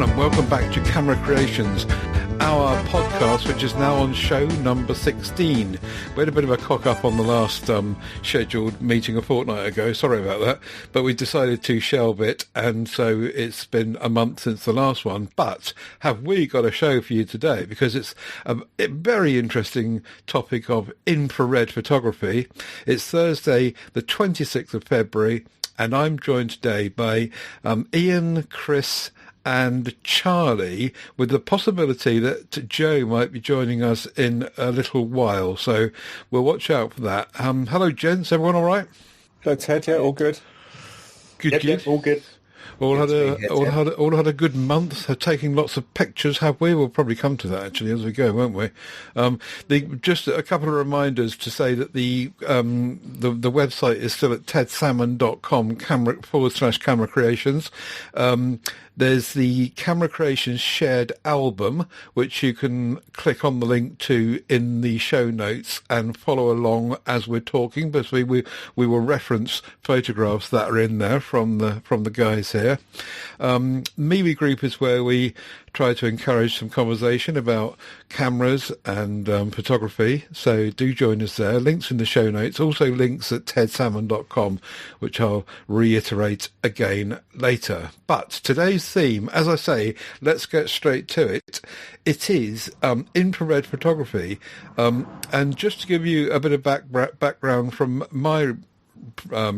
everyone, and welcome back to Camera Creations, our podcast, which is now on show number 16. We had a bit of a cock-up on the last scheduled meeting a fortnight ago. Sorry about that. But we decided to shelve it, and so it's been a month since the last one. But have we got a show for you today? Because it's a very interesting topic of infrared photography. It's Thursday, the 26th of February, and I'm joined today by Ian, Chris and Charlie, with the possibility that Joe might be joining us in a little while. So we'll watch out for that. Hello, gents. Everyone all right? Hello, Ted. Yeah, all good. Good. Yep, all good. All had a good month. Taking lots of pictures, have we? We'll probably come to that actually as we go, won't we? Just a couple of reminders to say that the website is still at tedsalmon.com /camera creations. There's the Camera Creations shared album, which you can click on the link to in the show notes and follow along as we're talking, because we will reference photographs that are in there from the guys here. MeWe Group is where we try to encourage some conversation about cameras and photography, so do join us there. Links in the show notes, also links at tedsalmon.com, which I'll reiterate again later. But today's theme, as I say, let's get straight to it. It is infrared photography, and just to give you a bit of background from my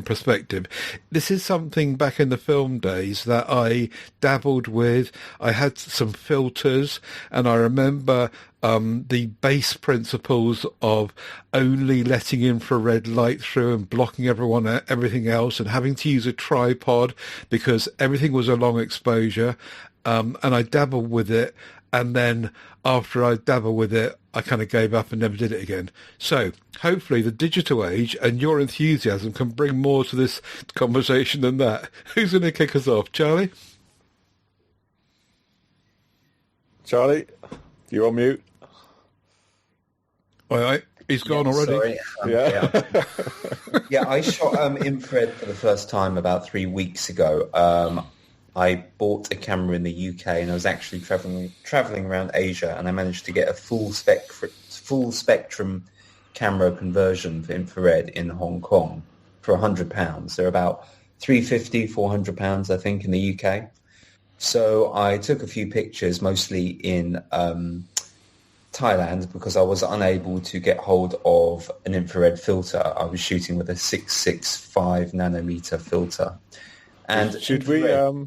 perspective, this is something back in the film days that I dabbled with. I had some filters, and I remember the base principles of only letting infrared light through and blocking everything else, and having to use a tripod because everything was a long exposure, and I dabbled with it, and then after I dabbled with it, I kind of gave up and never did it again. So hopefully the digital age and your enthusiasm can bring more to this conversation than that. Who's going to kick us off? Charlie? Charlie, you're on mute. All right. He's gone already. Sorry. Yeah, I shot infrared for the first time about 3 weeks ago. I bought a camera in the UK, and I was actually traveling around Asia, and I managed to get a full spectrum camera conversion for infrared in Hong Kong for £100. They're about £350, £400, I think, in the UK. So I took a few pictures, mostly in Thailand, because I was unable to get hold of an infrared filter. I was shooting with a 665 nanometer filter. And should we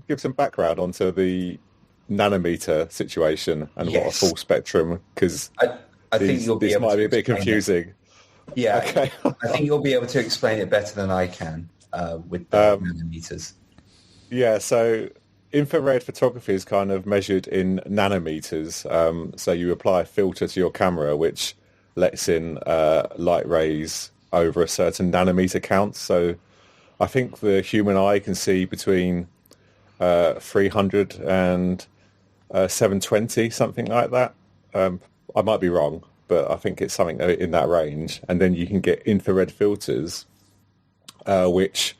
give some background onto the nanometer situation and what a full spectrum? Because I think this might be a bit confusing. Yeah, okay. I think you'll be able to explain it better than I can with the nanometers. Yeah, so infrared photography is kind of measured in nanometers. So you apply a filter to your camera, which lets in light rays over a certain nanometer count. So I think the human eye can see between 300 and 720, something like that. I might be wrong, but I think it's something in that range. And then you can get infrared filters, which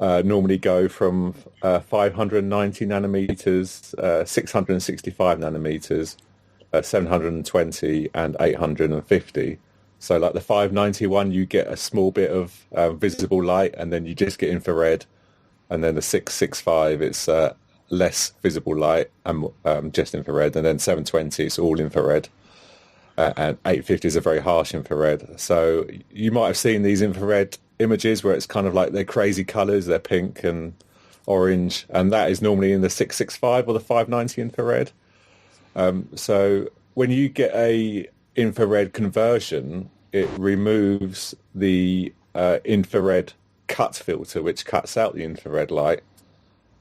normally go from 590 nanometers, 665 nanometers, 720 and 850. So like the 591, you get a small bit of visible light, and then you just get infrared. And then the 665, it's less visible light and just infrared. And then 720, it's all infrared. And 850 is a very harsh infrared. So you might have seen these infrared images where it's kind of like they're crazy colours, they're pink and orange. And that is normally in the 665 or the 590 infrared. So when you get a infrared conversion, it removes the infrared cut filter, which cuts out the infrared light.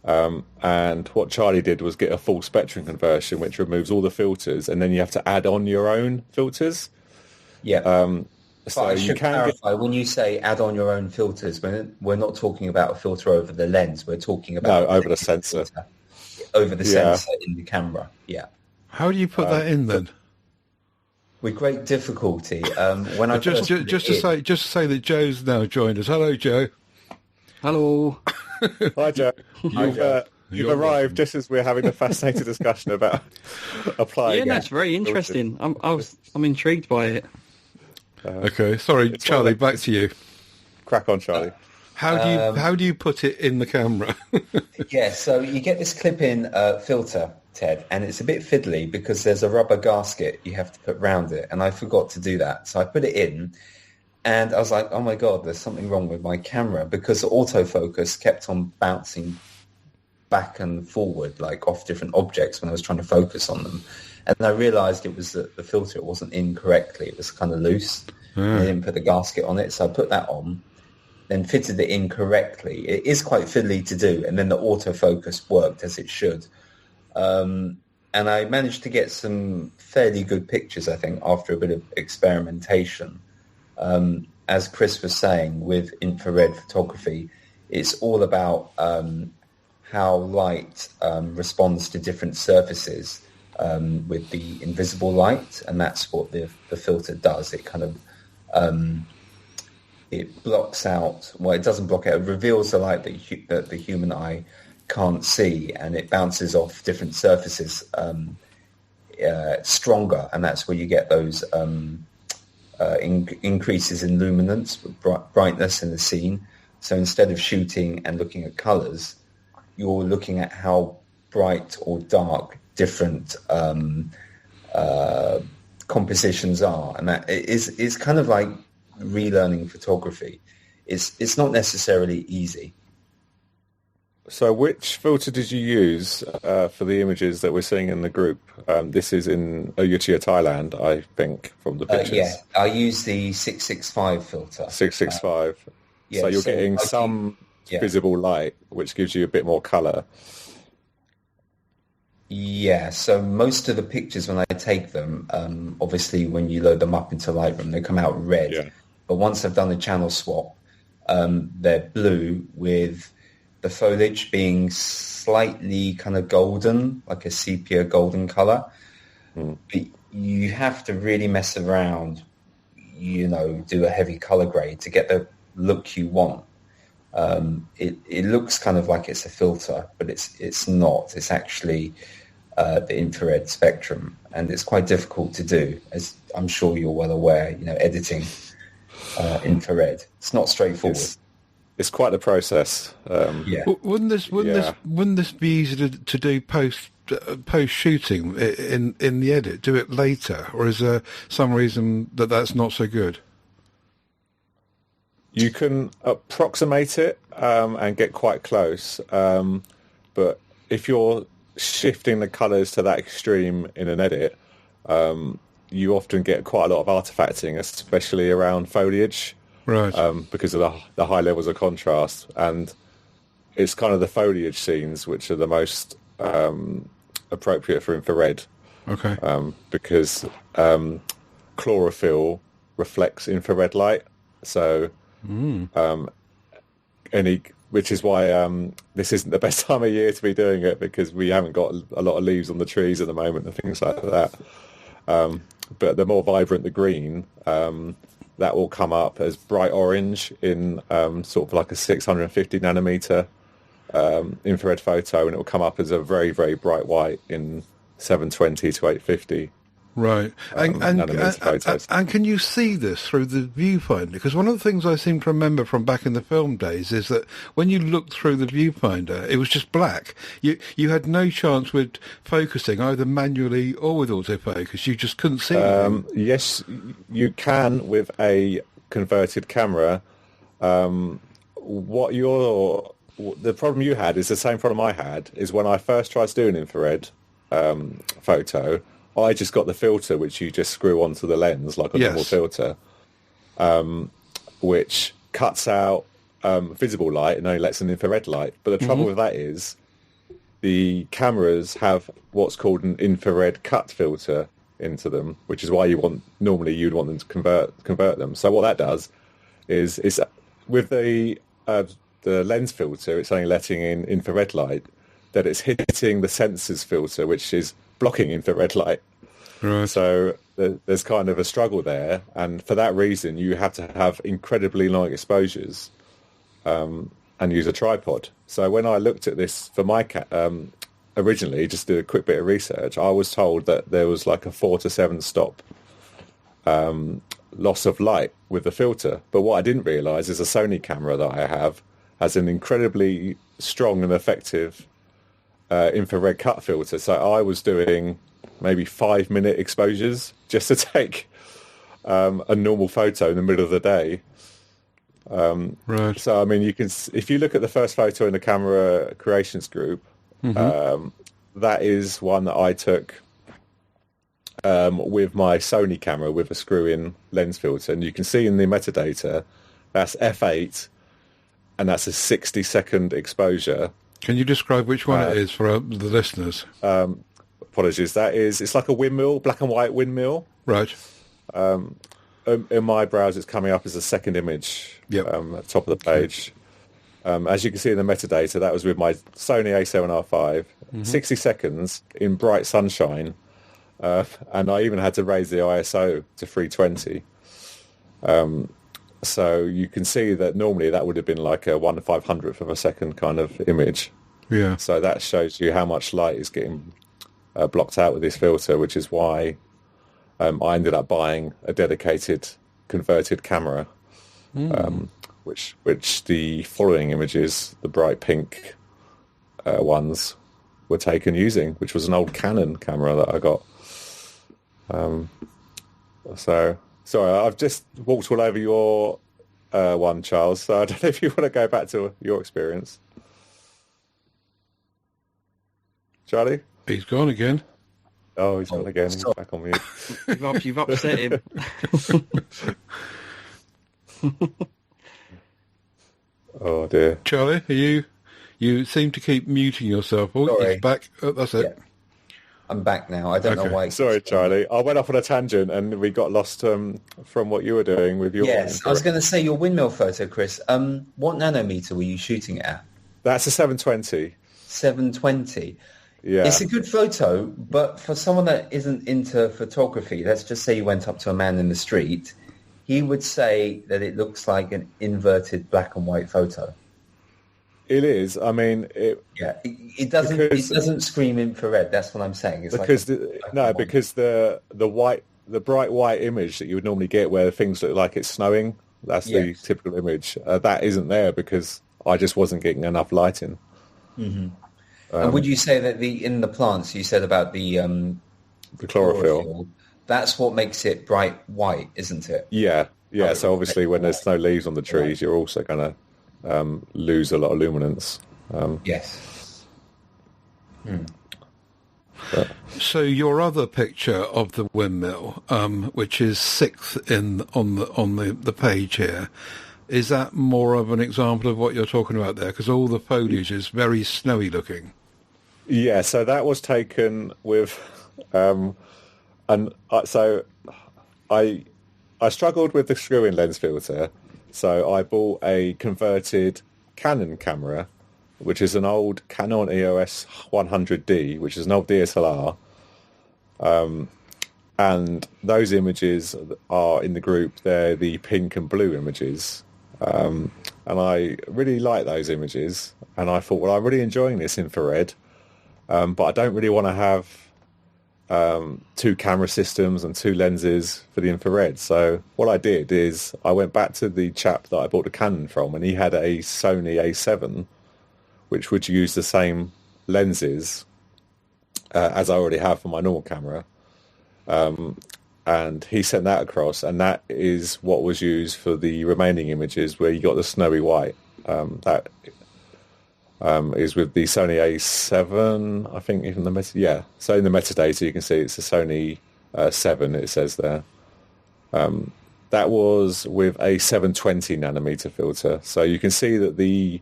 And what Charlie did was get a full spectrum conversion, which removes all the filters, and then you have to add on your own filters. Yeah. So I should clarify, when you say add on your own filters, we're not talking about a filter over the lens. We're talking about over the sensor. Over the sensor in the camera. Yeah. How do you put that in then? With great difficulty. When I just to say that Joe's now joined us. Hello, Joe. Hello. Hi, Joe. You've arrived just as we're having a fascinating discussion about applying. Yeah, that's very interesting. I'm intrigued by it. Okay, sorry, Charlie. Back to you. Crack on, Charlie. How do you put it in the camera? Yeah, so you get this clip-in filter, Ted, and it's a bit fiddly because there's a rubber gasket you have to put round it, and I forgot to do that. So I put it in, and I was like, oh my God, there's something wrong with my camera, because the autofocus kept on bouncing back and forward, like off different objects when I was trying to focus on them. And I realised it was that the filter wasn't in correctly. It was kind of loose. I didn't put the gasket on it, so I put that on, then fitted it in correctly. It is quite fiddly to do, and then the autofocus worked as it should. And I managed to get some fairly good pictures, I think, after a bit of experimentation. As Chris was saying, with infrared photography, it's all about how light responds to different surfaces with the invisible light, and that's what the filter does. It kind of it blocks out, well, it doesn't block out, it reveals the light that the human eye can't see, and it bounces off different surfaces stronger, and that's where you get those increases in luminance, brightness in the scene. So instead of shooting and looking at colours, you're looking at how bright or dark different compositions are, and that is kind of like relearning photography. It's not necessarily easy. So which filter did you use for the images that we're seeing in the group? This is in Ayutthaya, Thailand, I think, from the pictures. Yeah, I use the 665 filter. 665. Yeah, so you're getting some visible light, which gives you a bit more colour. Yeah, so most of the pictures when I take them, obviously when you load them up into Lightroom, they come out red. Yeah. But once I've done the channel swap, they're blue, with the foliage being slightly kind of golden, like a sepia golden colour. But you have to really mess around, do a heavy colour grade to get the look you want. It looks kind of like it's a filter, but it's not. It's actually the infrared spectrum, and it's quite difficult to do, as I'm sure you're well aware. Editing infrared, it's not straightforward. It's quite the process. Wouldn't this be easy to do post shooting in the edit? Do it later, or is there some reason that that's not so good? You can approximate it and get quite close, but if you're shifting the colours to that extreme in an edit, you often get quite a lot of artifacting, especially around foliage, right? Because of the high levels of contrast, and it's kind of the foliage scenes which are the most appropriate for infrared. Okay. Because chlorophyll reflects infrared light, so. Which is why this isn't the best time of year to be doing it, because we haven't got a lot of leaves on the trees at the moment and things like that. But the more vibrant the green, that will come up as bright orange in sort of like a 650 nanometer infrared photo, and it will come up as a very, very bright white in 720 to 850. Right, and can you see this through the viewfinder? Because one of the things I seem to remember from back in the film days is that when you looked through the viewfinder, it was just black. You had no chance with focusing, either manually or with autofocus. You just couldn't see anything. Yes, you can with a converted camera. The problem you had is the same problem I had, is when I first tried to do an infrared photo, I just got the filter which you just screw onto the lens like a normal filter, which cuts out visible light and only lets in infrared light. But the trouble with that is the cameras have what's called an infrared cut filter into them, which is why you'd want them to convert them. So what that does is with the lens filter, it's only letting in infrared light, that it's hitting the sensors filter, which is blocking infrared light. Right. So there's kind of a struggle there, and for that reason you have to have incredibly long exposures, and and use a tripod. So when I looked at this for my originally, just did a quick bit of research, I was told that there was like a 4 to 7 stop loss of light with the filter. But what I didn't realise is a Sony camera that I have has an incredibly strong and effective infrared cut filter. So I was doing maybe 5-minute exposures just to take a normal photo in the middle of the day. Right. So, I mean, you can, if you look at the first photo in the camera creations group, that is one that I took with my Sony camera with a screw-in lens filter. And you can see in the metadata, that's f8, and that's a 60-second exposure. Can you describe which one it is for the listeners? Apologies. It's like a windmill, black and white windmill. Right. In my browser, it's coming up as a second image at the top of the page. As you can see in the metadata, that was with my Sony A7R5, 60 seconds in bright sunshine, and I even had to raise the ISO to 320. So you can see that normally that would have been like a 1/500th of a second kind of image. Yeah. So that shows you how much light is getting blocked out with this filter, which is why I ended up buying a dedicated converted camera, which the following images, the bright pink ones, were taken using, which was an old Canon camera that I got. So, sorry, I've just walked all over your one, Charles, so I don't know if you want to go back to your experience. Charlie? He's gone again. Oh, he's gone again. He's back on mute. You've upset him. Oh, dear. Charlie, are you seem to keep muting yourself. Oh, Sorry. he's back. Oh, that's it. Yeah. I'm back now. I don't know why. Sorry, Charlie. I went off on a tangent and we got lost from what you were doing with your... Yes, I was going to say your windmill photo, Chris. What nanometer were you shooting it at? That's a 720. 720. Yeah. It's a good photo, but for someone that isn't into photography, let's just say you went up to a man in the street, he would say that it looks like an inverted black and white photo. It is. I mean, it doesn't. It doesn't scream infrared. That's what I'm saying. It's because like because the bright white image that you would normally get where things look like it's snowing. That's the typical image. That isn't there because I just wasn't getting enough lighting. Mm-hmm. And would you say that in the plants you said about the chlorophyll? That's what makes it bright white, isn't it? Yeah. So obviously, when there's no leaves on the trees, you're also going to lose a lot of luminance. Yes. So your other picture of the windmill, which is 6th on the page here, is that more of an example of what you're talking about there? Because all the foliage is very snowy looking. Yeah, so that was taken with, so I struggled with the screw-in lens filter, so I bought a converted Canon camera, which is an old Canon EOS 100D, which is an old DSLR, and those images are in the group. They're the pink and blue images, and I really like those images. And I thought, well, I'm really enjoying this infrared, but I don't really want to have 2 camera systems and 2 lenses for the infrared. So what I did is I went back to the chap that I bought the Canon from, and he had a Sony A7, which would use the same lenses as I already have for my normal camera. And he sent that across, and that is what was used for the remaining images where you got the snowy white. That is with the Sony A7, I think, even the so in the metadata you can see it's a Sony 7, it says there. That was with a 720 nanometer filter, so you can see that the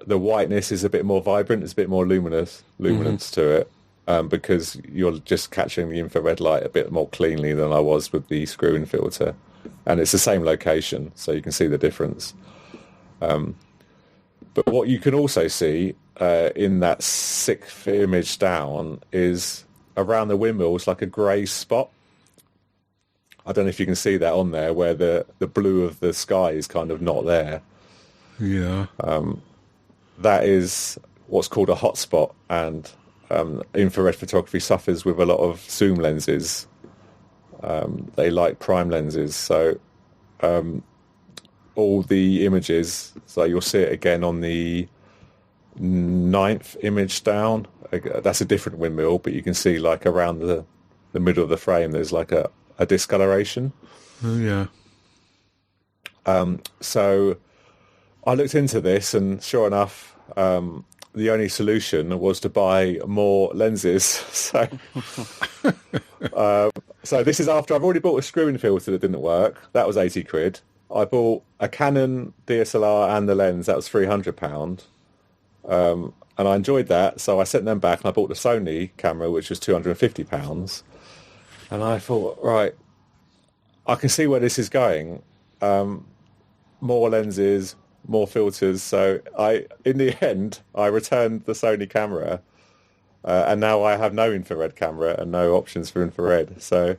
whiteness is a bit more vibrant, it's a bit more luminance to it, because you're just catching the infrared light a bit more cleanly than I was with the screw-in filter, and it's the same location, so you can see the difference. But what you can also see in that 6th image down is around the windmill is like a grey spot. I don't know if you can see that on there, where the blue of the sky is kind of not there. Yeah. That is what's called a hotspot, and infrared photography suffers with a lot of zoom lenses. They like prime lenses, so all the images, so you'll see it again on the ninth image down. That's a different windmill, but you can see like around the middle of the frame there's like a discoloration. Oh, yeah. So I looked into this, and sure enough, the only solution was to buy more lenses. So this is after I've already bought a screw-in filter that didn't work. That was 80 quid. I bought a Canon DSLR and the lens. That was £300. And I enjoyed that, so I sent them back, and I bought the Sony camera, which was £250. And I thought, right, I can see where this is going. More lenses, more filters. So in the end, I returned the Sony camera, and now I have no infrared camera and no options for infrared. So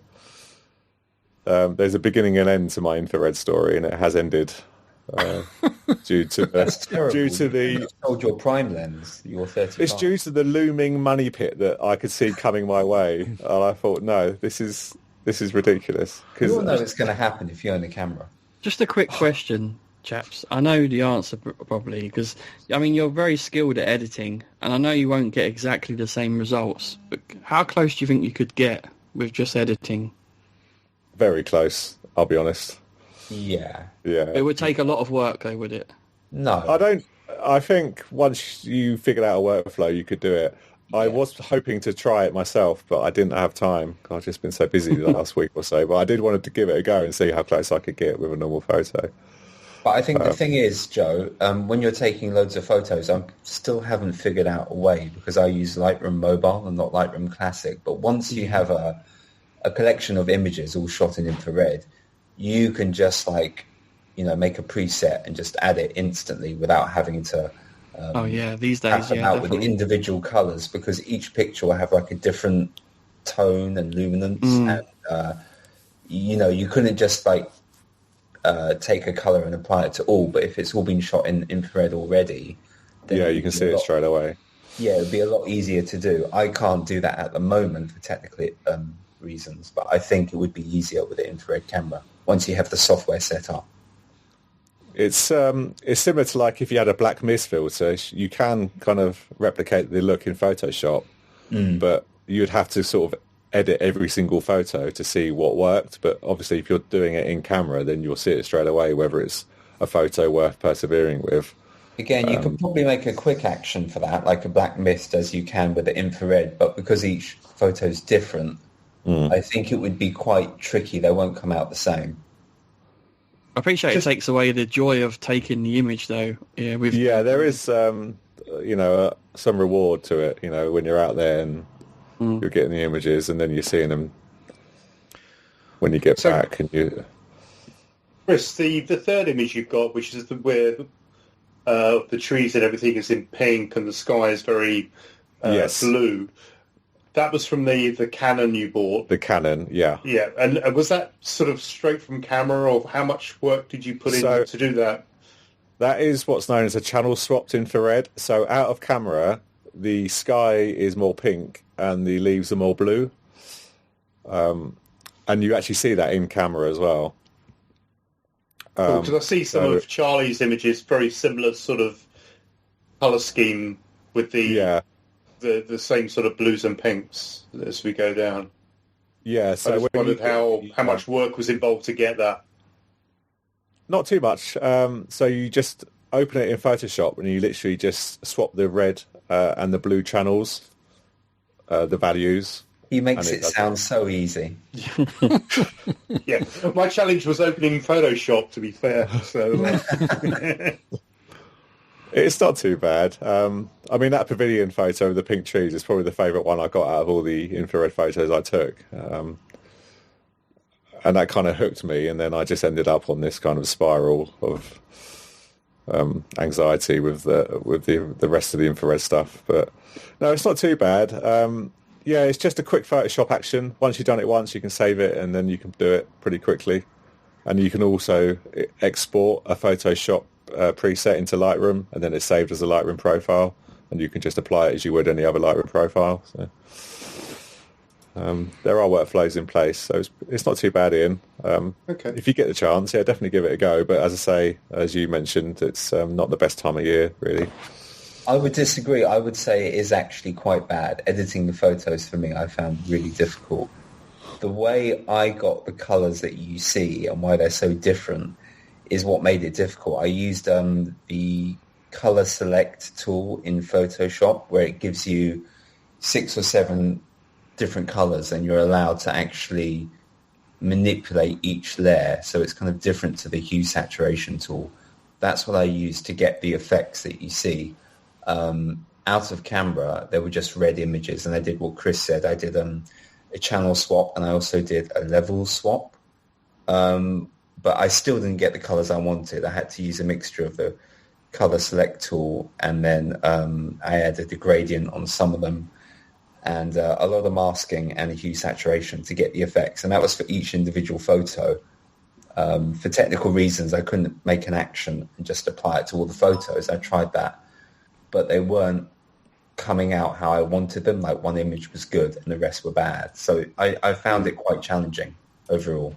there's a beginning and end to my infrared story, and it has ended due to the sold your prime lens. Your 35. It's due to the looming money pit that I could see coming my way, and I thought, no, this is ridiculous. You all know it's going to happen if you own a camera. Just a quick question, chaps. I know the answer probably, because I mean you're very skilled at editing, and I know you won't get exactly the same results. But how close do you think you could get with just editing? Very close, I'll be honest. Yeah. It would take a lot of work, though, would it? No. I think once you figured out a workflow, you could do it. I was hoping to try it myself, but I didn't have time. I've just been so busy the last week or so. But I did want to give it a go and see how close I could get with a normal photo. But I think the thing is, Joe, when you're taking loads of photos, I still haven't figured out a way, because I use Lightroom Mobile and not Lightroom Classic. But once you have a collection of images all shot in infrared, you can just make a preset and just add it instantly without having to these days, them out with the individual colors, because each picture will have like a different tone and luminance, and you couldn't just take a color and apply it to all. But if it's all been shot in infrared already, then you can see it straight away. Yeah, it'd be a lot easier to do. I can't do that at the moment for technical reasons, but I think it would be easier with the infrared camera once you have the software set up. It's similar to like if you had a black mist filter, you can kind of replicate the look in Photoshop, but you'd have to sort of edit every single photo to see what worked. But obviously if you're doing it in camera, then you'll see it straight away whether it's a photo worth persevering with. Again, you could probably make a quick action for that, like a black mist, as you can with the infrared, but because each photo is different, I think it would be quite tricky. They won't come out the same. I appreciate it takes away the joy of taking the image, though. Yeah, there is some reward to it. When you're out there and you're getting the images, and then you're seeing them when you get back. And you, Chris, the third image you've got, which is where the trees and everything is in pink and the sky is very blue. That was from the Canon you bought. The Canon, yeah. Yeah, and was that sort of straight from camera, or how much work did you put in to do that? That is what's known as a channel swapped infrared. So out of camera, the sky is more pink and the leaves are more blue. And you actually see that in camera as well. Because I see some of Charlie's images, very similar sort of colour scheme with the same sort of blues and pinks as we go down. Yeah, so I just wondered how much work was involved to get that. Not too much. So you just open it in Photoshop and you literally just swap the red and the blue channels, the values. He makes it sound so easy. Yeah, my challenge was opening Photoshop, to be fair. So it's not too bad. I mean, that pavilion photo of the pink trees is probably the favourite one I got out of all the infrared photos I took. And that kind of hooked me, and then I just ended up on this kind of spiral of anxiety with the rest of the infrared stuff. But no, it's not too bad. Yeah, it's just a quick Photoshop action. Once you've done it once, you can save it, and then you can do it pretty quickly. And you can also export a Photoshop preset into Lightroom, and then it's saved as a Lightroom profile, and you can just apply it as you would any other Lightroom profile. So there are workflows in place, so it's not too bad, Ian. Okay. If you get the chance, yeah, definitely give it a go. But as I say, as you mentioned, it's not the best time of year, really. I would disagree. I would say it is actually quite bad. Editing the photos for me, I found really difficult. The way I got the colours that you see and why they're so different is what made it difficult. I used the colour select tool in Photoshop, where it gives you 6 or 7 different colours, and you're allowed to actually manipulate each layer, so it's kind of different to the hue saturation tool. That's what I used to get the effects that you see. Out of camera, they were just red images, and I did what Chris said. I did a channel swap, and I also did a level swap. But I still didn't get the colours I wanted. I had to use a mixture of the colour select tool, and then I added a gradient on some of them, and a lot of masking and a hue saturation to get the effects. And that was for each individual photo. For technical reasons, I couldn't make an action and just apply it to all the photos. I tried that, but they weren't coming out how I wanted them. Like, one image was good and the rest were bad. So I found it quite challenging overall.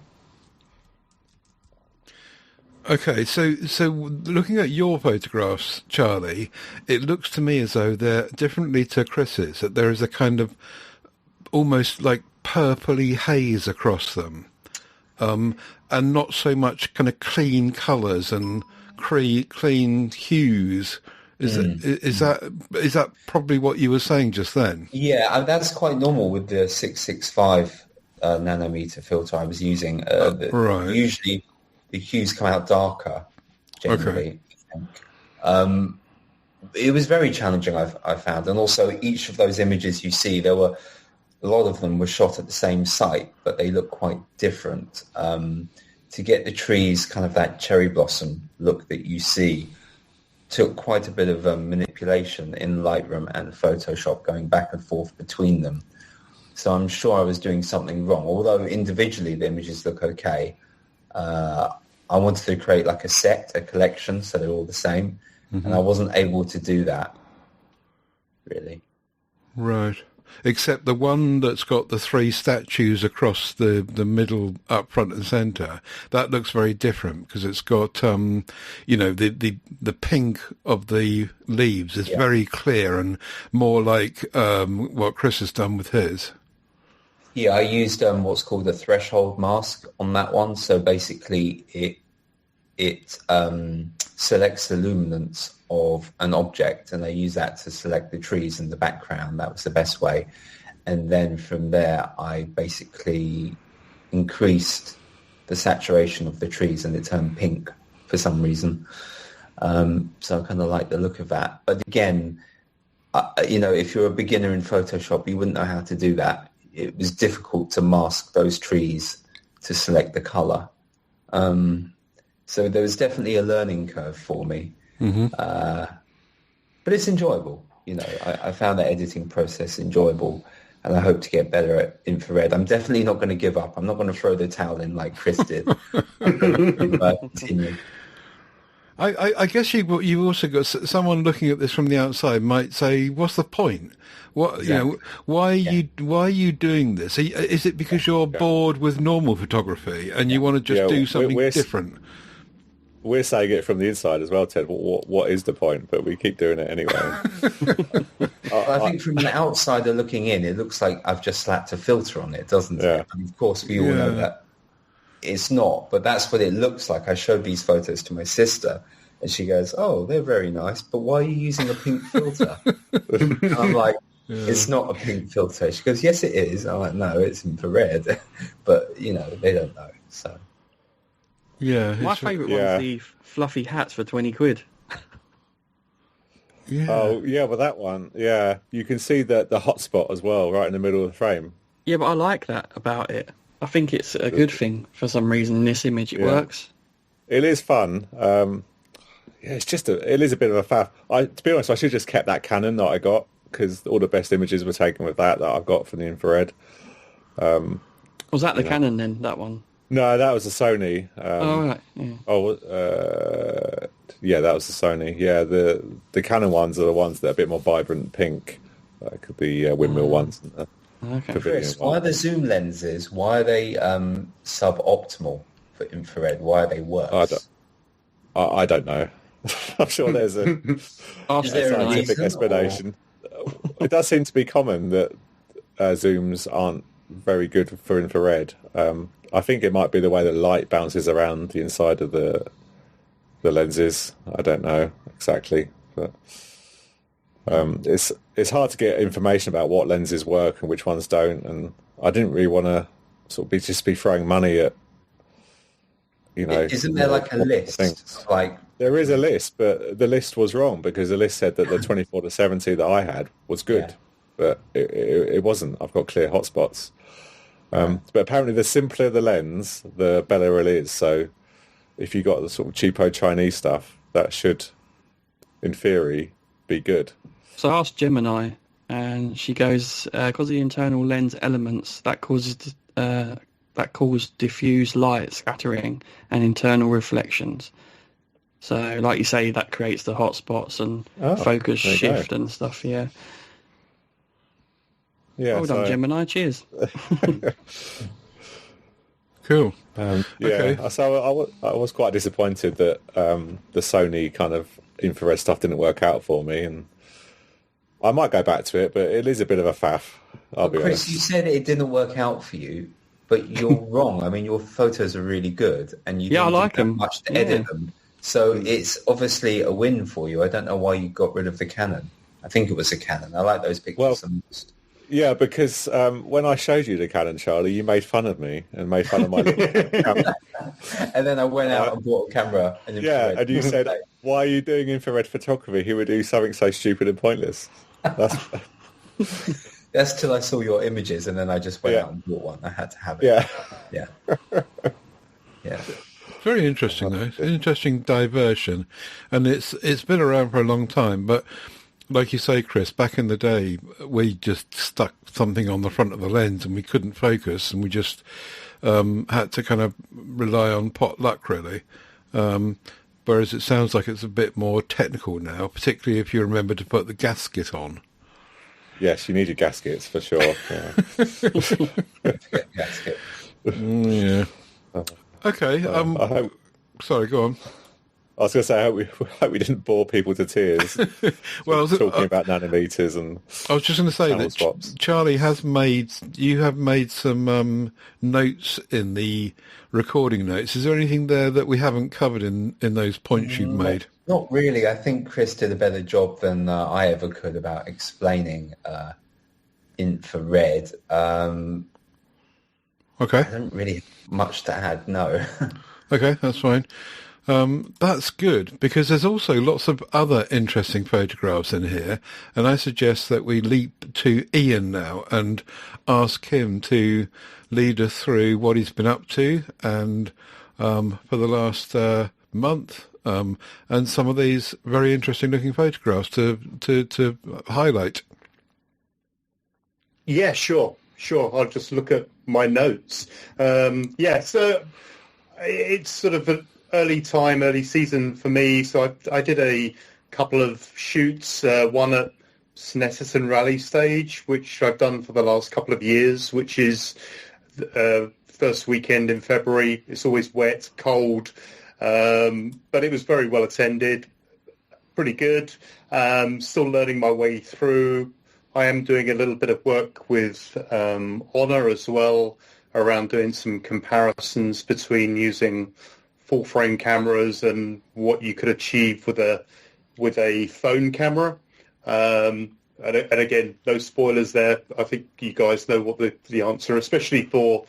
Okay, so looking at your photographs, Charlie, it looks to me as though they're differently to Chris's, that there is a kind of almost like purpley haze across them, and not so much kind of clean colours and clean hues. Is that probably what you were saying just then? Yeah, that's quite normal with the 665 nanometer filter I was using. Right. Usually the hues come out darker, generally. Okay. It was very challenging, I found. And also, each of those images you see, a lot of them were shot at the same site, but they look quite different. To get the trees, kind of that cherry blossom look that you see, took quite a bit of manipulation in Lightroom and Photoshop, going back and forth between them. So I'm sure I was doing something wrong. Although individually the images look okay, I wanted to create like a collection, so they're all the same. Mm-hmm. And I wasn't able to do that, really. Right. Except the one that's got the 3 statues across the middle, up front and centre, that looks very different because it's got, the pink of the leaves is very clear and more like what Chris has done with his. Yeah, I used what's called a threshold mask on that one. So basically it selects the luminance of an object, and I use that to select the trees in the background. That was the best way. And then from there, I basically increased the saturation of the trees, and it turned pink for some reason. So I kind of like the look of that. But again, if you're a beginner in Photoshop, you wouldn't know how to do that. It was difficult to mask those trees to select the color. So there was definitely a learning curve for me. Mm-hmm. But it's enjoyable. I found that editing process enjoyable, and I hope to get better at infrared. I'm definitely not going to give up. I'm not going to throw the towel in like Chris did. Continue. I guess you also got someone looking at this from the outside might say, "What's the point? What exactly. Why are you doing this? Is it because you're bored with normal photography and you want to just do something different?" We're saying it from the inside as well, Ted. What is the point? But we keep doing it anyway. I think from an outsider looking in, it looks like I've just slapped a filter on it, doesn't it? And of course, we all know that it's not, but that's what it looks like. I showed these photos to my sister, and she goes, "Oh, they're very nice, but why are you using a pink filter?" And I'm like, "It's not a pink filter." She goes, "Yes, it is." I'm like, "No, it's infrared." But, they don't know, so... Yeah, my favourite one's the fluffy hats for 20 quid. Yeah. Oh, yeah, well, that one, yeah. You can see the hotspot as well, right in the middle of the frame. Yeah, but I like that about it. I think it's a good thing for some reason in this image. It works. It is fun. It is a bit of a faff. To be honest, I should have just kept that Canon that I got, because all the best images were taken with that I've got from the infrared. Was that the Canon then, that one? No, that was a Sony. Right. Yeah. Yeah, that was the Sony. Yeah, the Canon ones are the ones that are a bit more vibrant pink, like the windmill ones and the Okay. pavilion Chris, why are ones. the zoom lenses? Why are they suboptimal for infrared? Why are they I worse? don't, I don't know. I'm sure there's a Ask Is there a scientific reason? explanation. It does seem to be common that zooms aren't very good for infrared. I think it might be the way that light bounces around the inside of the lenses. I don't know exactly, but it's hard to get information about what lenses work and which ones don't. And I didn't really want to sort of just be throwing money at, Isn't there like a list? things. Like There is a list, but the list was wrong because the list said that the 24 to 70 that I had was good, Yeah. but it wasn't. I've got clear hotspots. But apparently the simpler the lens, the better it is. So if you got the sort of cheapo Chinese stuff, that should, in theory, be good. So I asked Gemini, and she goes, because the internal lens elements that cause diffuse light scattering and internal reflections. So, like you say, that creates the hotspots and focus there you shift go. and stuff. Yeah. Yeah, Well done, Gemini. Cheers. Cool. Yeah, Okay. so I was quite disappointed that the Sony kind of infrared stuff didn't work out for me, and I might go back to it, but it is a bit of a faff. I'll be Chris, honest. you said it didn't work out for you, but you're wrong. I mean, your photos are really good, and you Yeah, I didn't like do that them. much to Yeah. edit them. So it's obviously a win for you. I don't know why you got rid of the Canon. I think it was a Canon. I like those pictures Well, the most. Yeah, because when I showed you the Canon, Charlie, you made fun of me and made fun of my little camera. And then I went out and bought a camera. And Yeah, and you said, why are you doing infrared photography? Who would do something so stupid and pointless? That's till I saw your images, and then I just went Yeah. out and bought one. I had to have it. Yeah. Yeah. Yeah. Very interesting, though. It's an interesting diversion, and it's been around for a long time. But like you say, Chris, back in the day, we just stuck something on the front of the lens, and we couldn't focus, and we just had to kind of rely on pot luck, really. Whereas it sounds like it's a bit more technical now, particularly if you remember to put the gasket on. Yes, you need your gaskets for sure. Yeah. Gasket. Yeah. Okay. I hope. Sorry, go on. I was going to say, I hope we didn't bore people to tears. Well, talking about nanometers and. I was just going to say channel that swaps. Charlie you have made some notes in the recording notes. Is there anything there that we haven't covered in those points you've made? Not really. I think Chris did a better job than I ever could about explaining infrared. Okay. I don't really have much to add, no. Okay, that's fine. That's good, because there's also lots of other interesting photographs in here, and I suggest that we leap to Ian now and ask him to lead us through what he's been up to and for the last month, and some of these very interesting looking photographs to highlight. Yeah, sure. I'll just look at my notes. So it's sort of an early season for me. So I did a couple of shoots, one at Snetterton Rally Stage, which I've done for the last couple of years, which is first weekend in February. It's always wet, cold, but it was very well attended, pretty good. Still learning my way through. I am doing a little bit of work with Honor as well around doing some comparisons between using full frame cameras and what you could achieve with a phone camera. And again, no spoilers there. I think you guys know what the answer, especially for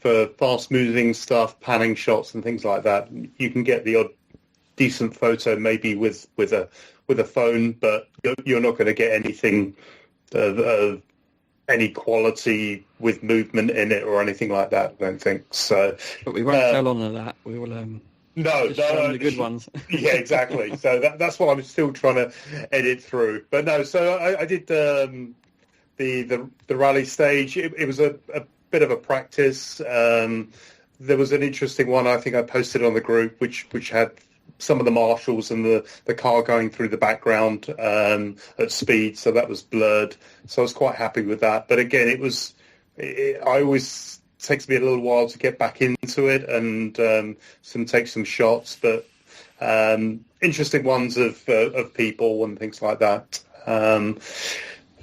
fast moving stuff, panning shots and things like that. You can get the odd decent photo maybe with a phone, but you're not going to get anything of any quality with movement in it or anything like that, I don't think. So, But we won't tell Honor that. We will no, just show them the good ones. Yeah, exactly. So that's what I'm still trying to edit through. But no, so I did the rally stage. It was a bit of a practice. There was an interesting one I think I posted on the group, which had some of the marshals and the car going through the background at speed, so that was blurred. So I was quite happy with that. But again, I always takes me a little while to get back into it and take some shots, but interesting ones of people and things like that.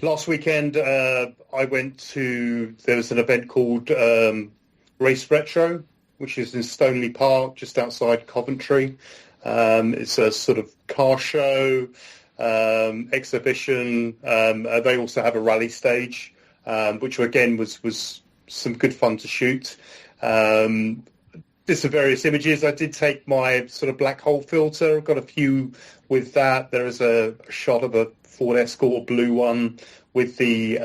Last weekend, there was an event called Race Retro, which is in Stoneleigh Park, just outside Coventry. It's a sort of car show, exhibition. They also have a rally stage, which again was some good fun to shoot. Did some various images. I did take my sort of black hole filter. I've got a few with that. There is a shot of a Ford Escort blue one with the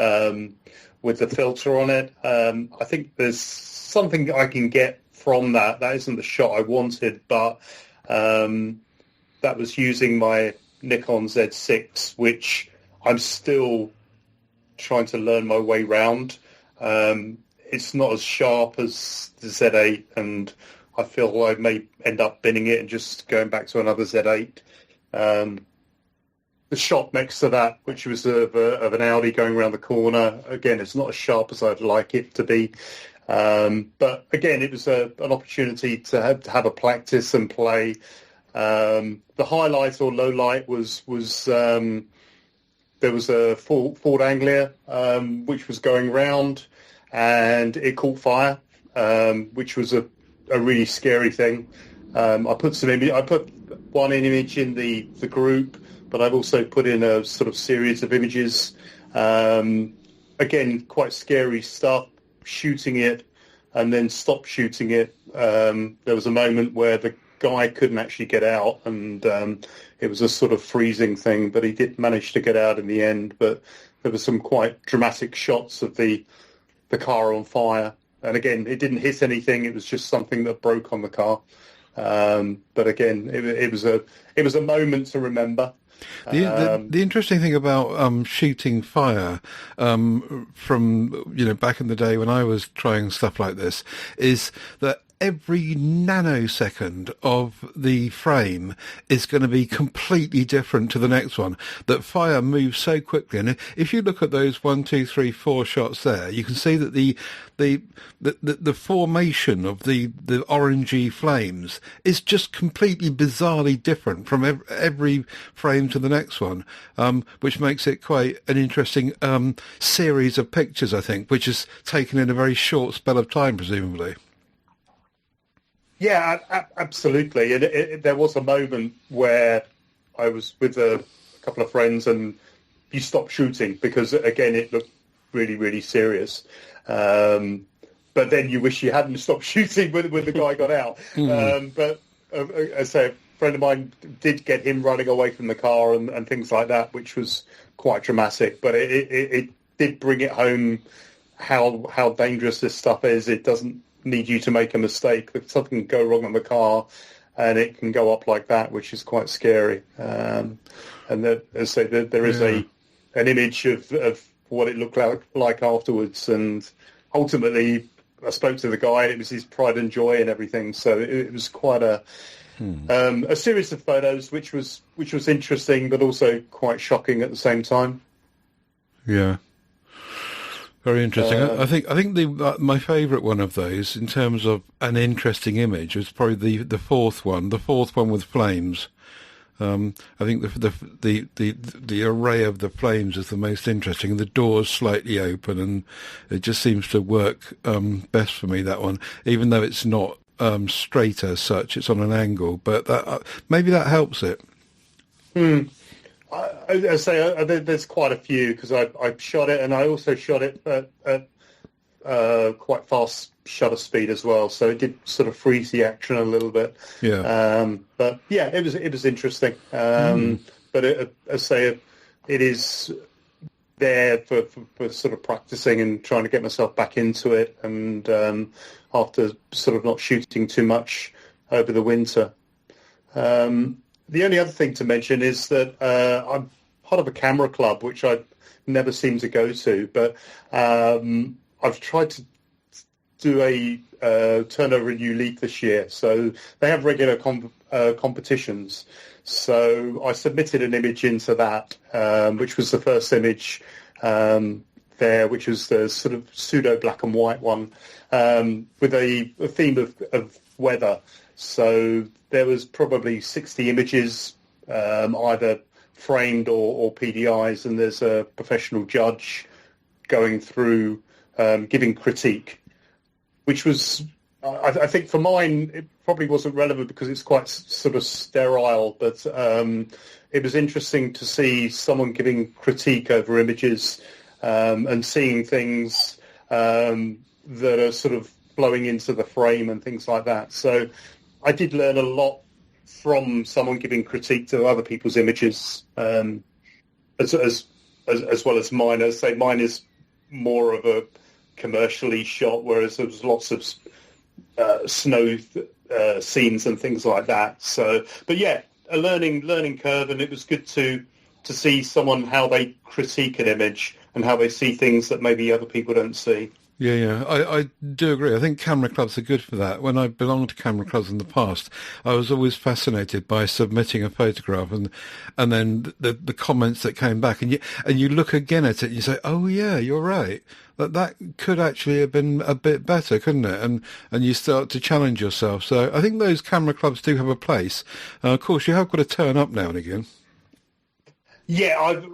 filter on it. I think there's something I can get from that. That isn't the shot I wanted, but that was using my Nikon Z6, which I'm still trying to learn my way round. It's not as sharp as the Z8, and I feel I may end up binning it and just going back to another Z8. The shot next to that, which was of an Audi going around the corner, again, it's not as sharp as I'd like it to be. But again, it was an opportunity to have a practice and play. The highlight or low light was there was a Ford Anglia which was going round, and it caught fire, which was a really scary thing. I put one image in the group, but I've also put in a sort of series of images. Again, quite scary stuff. Shooting it and then stop shooting it. There was a moment where the guy couldn't actually get out, and it was a sort of freezing thing, but he did manage to get out in the end. But there were some quite dramatic shots of the car on fire. And again, it didn't hit anything. It was just something that broke on the car. But again, it was a moment to remember. The interesting thing about shooting fire from back in the day when I was trying stuff like this is that every nanosecond of the frame is going to be completely different to the next one. That fire moves so quickly, and if you look at those 1, 2, 3, 4 shots there, you can see that the formation of the orangey flames is just completely bizarrely different from every frame to the next one, which makes it quite an interesting series of pictures, I think, which is taken in a very short spell of time, presumably. Yeah, absolutely. And there was a moment where I was with a couple of friends and you stopped shooting because, again, it looked really, really serious. But then you wish you hadn't stopped shooting when the guy got out. But as I say, a friend of mine did get him running away from the car and things like that, which was quite dramatic. But it did bring it home how dangerous this stuff is. It doesn't need you to make a mistake. Something can go wrong on the car and it can go up like that, which is quite scary. And as I say, there is an image of what it looked like afterwards. And ultimately, I spoke to the guy, and it was his pride and joy and everything. So it was quite a series of photos, which was interesting, but also quite shocking at the same time. Yeah. Very interesting. I think my favourite one of those, in terms of an interesting image, was probably the fourth one with flames. I think the array of the flames is the most interesting. The door's slightly open, and it just seems to work best for me, that one, even though it's not straight as such. It's on an angle, but maybe that helps it. I say there's quite a few because I shot it, and I also shot it at quite fast shutter speed as well, so it did sort of freeze the action a little bit. Yeah. But yeah, it was interesting. But as I say, it is there for sort of practicing and trying to get myself back into it, and after sort of not shooting too much over the winter. The only other thing to mention is that I'm part of a camera club, which I never seem to go to, but I've tried to do turn over a new leaf this year, so they have regular competitions. So I submitted an image into that, which was the first image there, which was the sort of pseudo black and white one, with a theme of weather. So there was probably 60 images, either framed or PDIs, and there's a professional judge going through, giving critique, which was, I think for mine, it probably wasn't relevant because it's quite sort of sterile, but it was interesting to see someone giving critique over images and seeing things that are sort of flowing into the frame and things like that. So I did learn a lot from someone giving critique to other people's images, as well as mine. As I say, mine is more of a commercially shot, whereas there was lots of snow scenes and things like that. So, but yeah, a learning curve, and it was good to see someone how they critique an image and how they see things that maybe other people don't see. Yeah, I do agree. I think camera clubs are good for that. When I belonged to camera clubs in the past, I was always fascinated by submitting a photograph and then the comments that came back, and you look again at it and you say, oh yeah, you're right. That could actually have been a bit better, couldn't it? And you start to challenge yourself. So I think those camera clubs do have a place. Of course, you have got to turn up now and again. Yeah, I've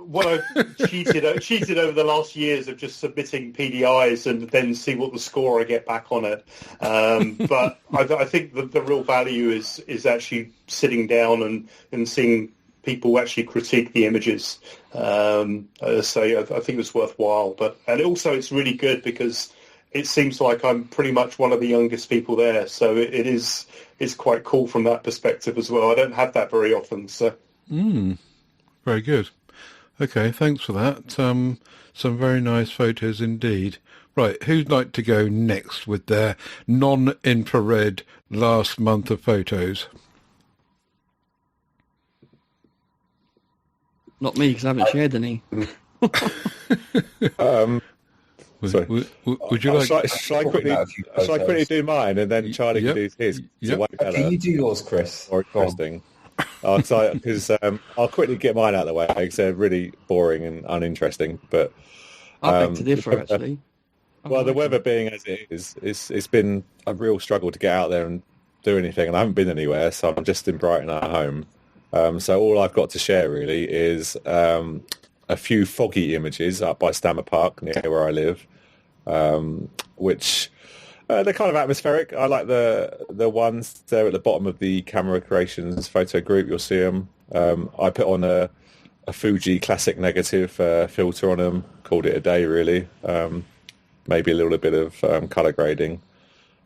cheated over the last years of just submitting PDIs and then see what the score I get back on it. But I think the real value is actually sitting down and seeing people actually critique the images. So I think it's worthwhile. And also it's really good because it seems like I'm pretty much one of the youngest people there. So it's quite cool from that perspective as well. I don't have that very often. So. Very good. Okay, thanks for that. Some very nice photos indeed. Right, who'd like to go next with their non-infrared last month of photos? Not me, because I haven't shared any. Would you like? Shall I quickly do mine, and then Charlie can do his? Yep. Okay, you do yours, Chris. More interesting. Because I'll quickly get mine out of the way because they're really boring and uninteresting. But I beg to differ, actually. Well, the weather being as it is, it's been a real struggle to get out there and do anything, and I haven't been anywhere, so I'm just in Brighton at home. So all I've got to share really is a few foggy images up by Stammer Park near where I live, which they're kind of atmospheric. I like the ones there at the bottom of the Camera Creations photo group. You'll see them. I put on a Fuji classic negative filter on them, called it a day really. Maybe a little bit of colour grading.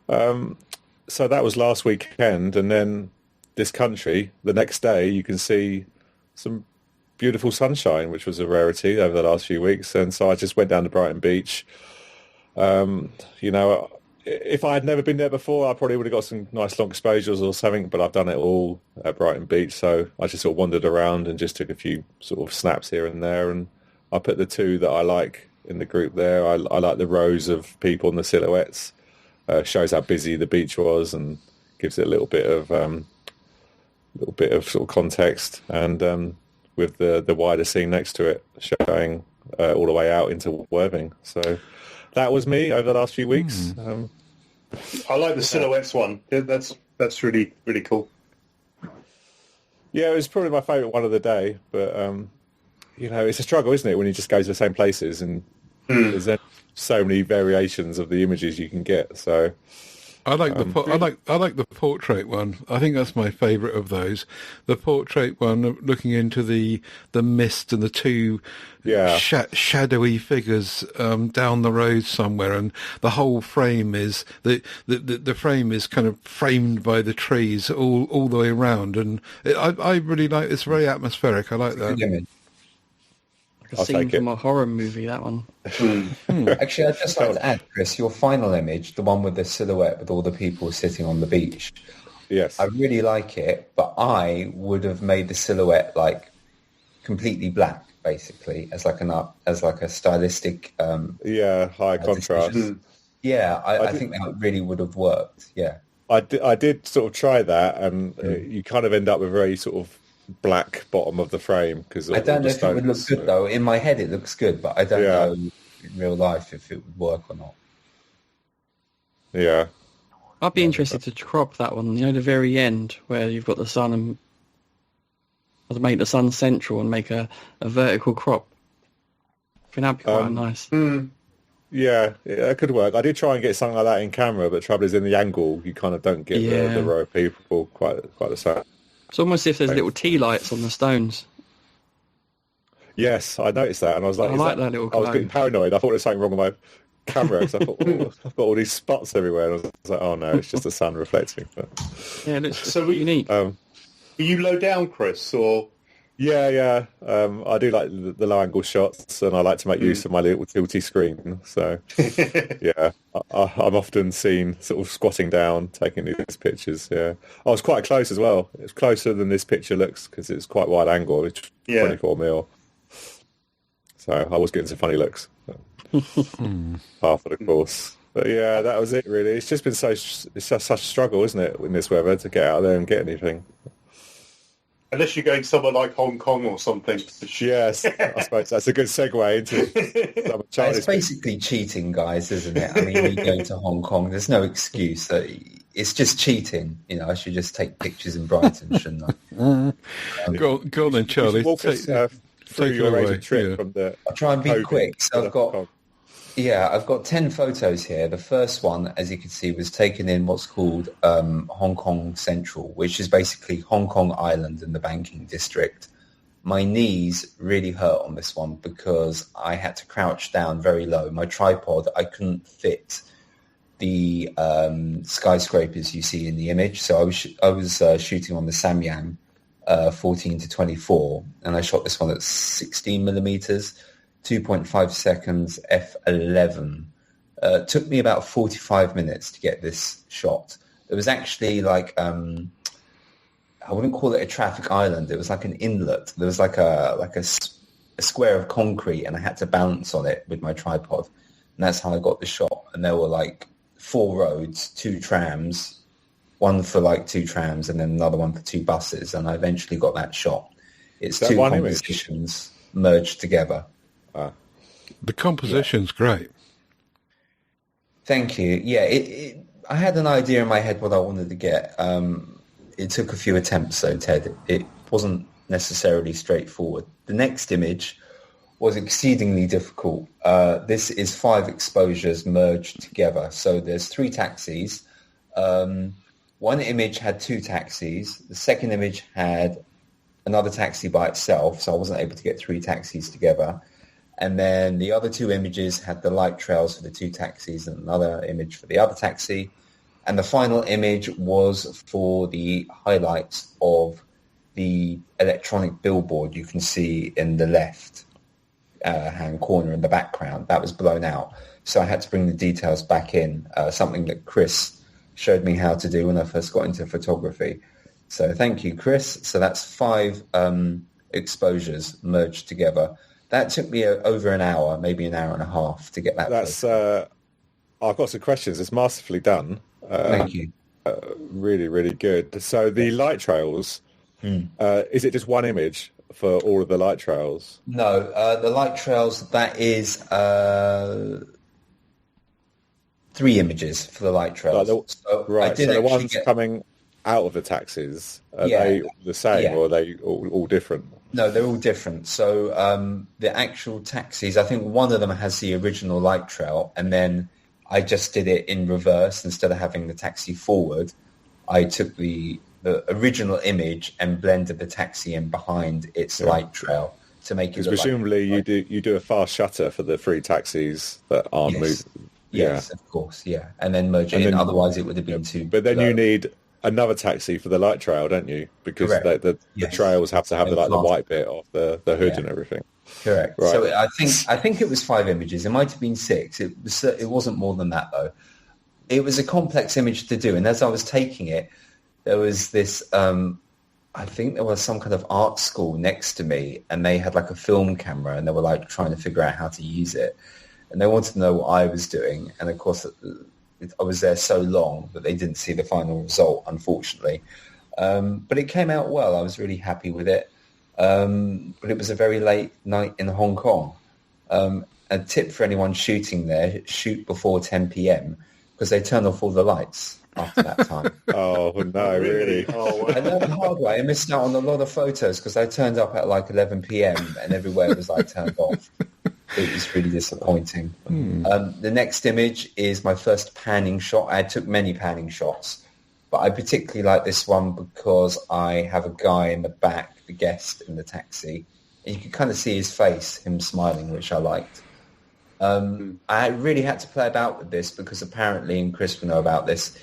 So that was last weekend, and then this country, the next day you can see some beautiful sunshine, which was a rarity over the last few weeks. And so I just went down to Brighton Beach. If I had never been there before, I probably would have got some nice long exposures or something, but I've done it all at Brighton Beach. So I just sort of wandered around and just took a few sort of snaps here and there. And I put the two that I like in the group there. I like the rows of people and the silhouettes. Shows how busy the beach was and gives it a little bit of sort of context. And with the wider scene next to it, showing all the way out into Worthing. So that was me over the last few weeks. I like the silhouettes one. That's really, really cool. Yeah, it was probably my favourite one of the day. But, it's a struggle, isn't it, when you just go to the same places and there's then so many variations of the images you can get. So I like the portrait one. I think that's my favourite of those. The portrait one, looking into the mist and the two shadowy figures down the road somewhere, and the whole frame is the frame is kind of framed by the trees all the way around, and I really like. It's very atmospheric. I like that. A scene from a horror movie, that one. Actually, I'd just like to add, Chris, your final image, the one with the silhouette with all the people sitting on the beach. Yes. I really like it, but I would have made the silhouette like completely black, basically, as like a stylistic high contrast. Yeah, I think that really would have worked. Yeah. I did sort of try that, and you kind of end up with a very sort of black bottom of the frame because I don't know if it would look good though. In my head, it looks good, but I don't know in real life if it would work or not. Yeah, I'd be interested to crop that one. You know, the very end where you've got the sun and make the sun central and make a vertical crop. I think that'd be quite nice. Yeah, it could work. I did try and get something like that in camera, but trouble is in the angle, you kind of don't get the row of people quite the same. It's almost as if there's little tea lights on the stones. Yes, I noticed that, and I was like, I like that little I was getting paranoid. I thought there was something wrong with my camera, because I thought, I've got all these spots everywhere, and I was like, oh no, it's just the sun reflecting. But... Yeah, it looks so unique. Were you low down, Chris, or...? Yeah. I do like the low angle shots, and I like to make use of my little tilty screen. So, yeah, I'm often seen sort of squatting down, taking these pictures. Yeah, I was quite close as well. It's closer than this picture looks because it's quite wide angle. It's 24 mil. So I was getting some funny looks. Half of the course. But yeah, that was it really. It's just been it's just such a struggle, isn't it, in this weather to get out there and get anything. Unless you're going somewhere like Hong Kong or something. Yes, I suppose that's a good segue into It's basically cheating, guys, isn't it? I mean, we go to Hong Kong, there's no excuse. It's just cheating. You know, I should just take pictures in Brighton, shouldn't I? Go on then, Charlie. Walk us through your Asian trip from the... I'll try and be quick. So I've got 10 photos here. The first one, as you can see, was taken in what's called Hong Kong Central, which is basically Hong Kong Island in the banking district. My knees really hurt on this one because I had to crouch down very low. My tripod, I couldn't fit the skyscrapers you see in the image. So I was shooting on the Samyang 14 to 24, and I shot this one at 16 millimeters. 2.5 seconds, f11. Took me about 45 minutes to get this shot. It was actually like, I wouldn't call it a traffic island. It was like an inlet. There was like a square of concrete, and I had to balance on it with my tripod. And that's how I got the shot. And there were like 4 roads, 2 trams, one for like 2 trams, and then another one for 2 buses. And I eventually got that shot. It's 2 compositions merged together. The composition's great. Thank you. Yeah, I had an idea in my head what I wanted to get. It took a few attempts, though, Ted. It wasn't necessarily straightforward. The next image was exceedingly difficult. This is 5 exposures merged together. So there's 3 taxis. One image had 2 taxis. The second image had another taxi by itself, so I wasn't able to get 3 taxis together. And then the other 2 images had the light trails for the 2 taxis and another image for the other taxi. And the final image was for the highlights of the electronic billboard you can see in the left hand corner in the background. That was blown out. So I had to bring the details back in, something that Chris showed me how to do when I first got into photography. So thank you, Chris. So that's 5 exposures merged together. That took me over an hour, maybe an hour and a half to get that. That's. I've got some questions. It's masterfully done. Thank you. Really, really good. So the light trails, is it just one image for all of the light trails? No, the light trails, that is 3 images for the light trails. Right, so the ones coming out of the taxis, are they the same or are they all different? No, they're all different. So the actual taxis, I think one of them has the original light trail, and then I just did it in reverse. Instead of having the taxi forward, I took the original image and blended the taxi in behind its light trail to make it look presumably you do a fast shutter for the 3 taxis that aren't moving. Yes, of course, and then merge it in. Otherwise, it would have been too. But then you need another taxi for the light trail, don't you? Because the trails have to have the white bit off the hood and everything. Correct. Right. So I think it was 5 images. It might have been 6. It wasn't more than that though. It was a complex image to do, and as I was taking it, there was this. I think there was some kind of art school next to me, and they had like a film camera, and they were like trying to figure out how to use it. and they wanted to know what I was doing. And of course, I was there so long that they didn't see the final result, unfortunately. But it came out well. I was really happy with it. But it was a very late night in Hong Kong. A tip for anyone shooting there, shoot before 10 p.m. because they turn off all the lights after that time. Oh, no, really? Oh, I know the hard way. I missed out on a lot of photos because I turned up at like 11 p.m. and everywhere was like turned off. It was really disappointing. The next image is my first panning shot. I took many panning shots, but I particularly like this one because I have a guy in the back, the guest in the taxi, and you can kind of see his face, him smiling, which I liked. I really had to play about with this because apparently, and Chris will know about this,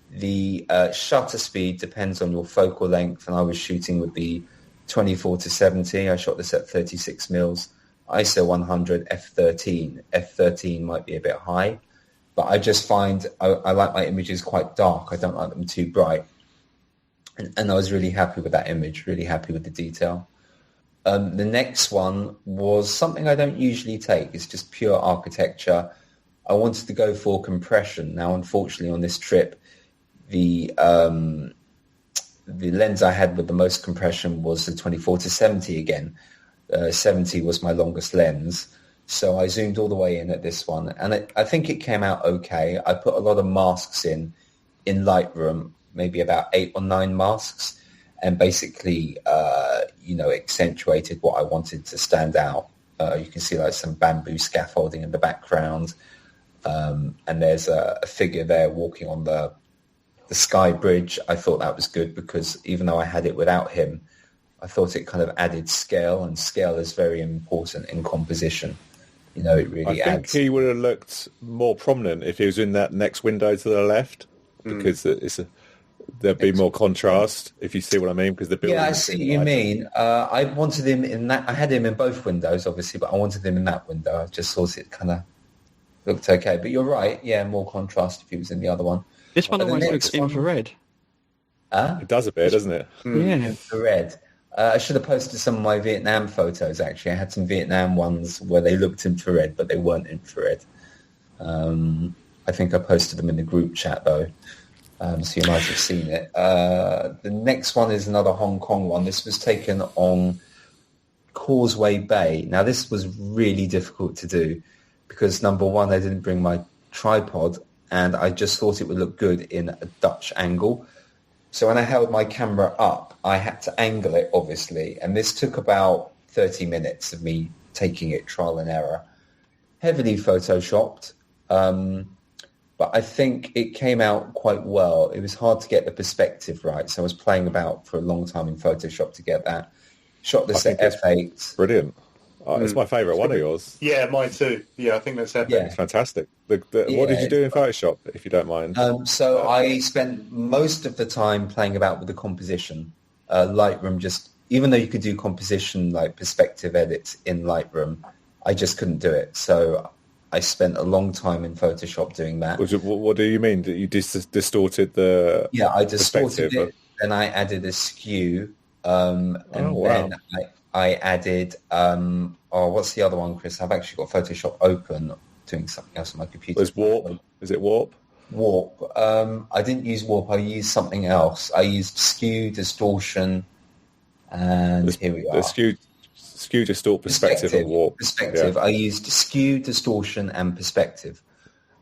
the shutter speed depends on your focal length, and I was shooting with the 24-70. I shot this at 36 mils. ISO 100 f13. F13 might be a bit high, but I just find I like my images quite dark. I don't like them too bright. And I was really happy with that image, really happy with the detail. The next one was something I don't usually take. It's just pure architecture. I wanted to go for compression. Now, unfortunately, on this trip, the lens I had with the most compression was the 24-70 again. 70 was my longest lens. So I zoomed all the way in at this one. And I think it came out okay. I put a lot of masks in Lightroom, maybe about 8 or 9 masks, and basically, accentuated what I wanted to stand out. You can see like some bamboo scaffolding in the background. And there's a figure there walking on the sky bridge. I thought that was good because even though I had it without him, I thought it kind of added scale, and scale is very important in composition. It really adds. I think he would have looked more prominent if he was in that next window to the left, because there'd be more contrast, if you see what I mean. Because the building. Yeah, I see what you mean. I wanted him in that. I had him in both windows, obviously, but I wanted him in that window. I just thought it kind of looked okay. But you're right. Yeah, more contrast if he was in the other one. This one almost looks infrared. It does a bit, doesn't it? Yeah, infrared. I should have posted some of my Vietnam photos, actually. I had some Vietnam ones where they looked infrared, but they weren't infrared. I think I posted them in the group chat, though, so you might have seen it. The next one is another Hong Kong one. This was taken on Causeway Bay. Now, this was really difficult to do because, number one, I didn't bring my tripod, and I just thought it would look good in a Dutch angle. So when I held my camera up, I had to angle it, obviously, and this took about 30 minutes of me taking it trial and error. Heavily photoshopped, but I think it came out quite well. It was hard to get the perspective right, so I was playing about for a long time in Photoshop to get that. Shot this at f8. Brilliant. It's my favourite one of yours. Yeah, mine too. Yeah, I think that's epic. Yeah. It's fantastic. What did you do in Photoshop, if you don't mind? So I spent most of the time playing about with the composition. Lightroom just, even though you could do composition like perspective edits in Lightroom, I just couldn't do it. So I spent a long time in Photoshop doing that. What do you mean? That you distorted the Yeah, I distorted it, then I added a skew, then I added, what's the other one, Chris? I've actually got Photoshop open, doing something else on my computer. Was Warp? Is it Warp? Warp. I didn't use Warp. I used something else. I used skew, distortion, and here we are. The skew, distort, perspective, and Warp. Perspective. Yeah. I used skew, distortion, and perspective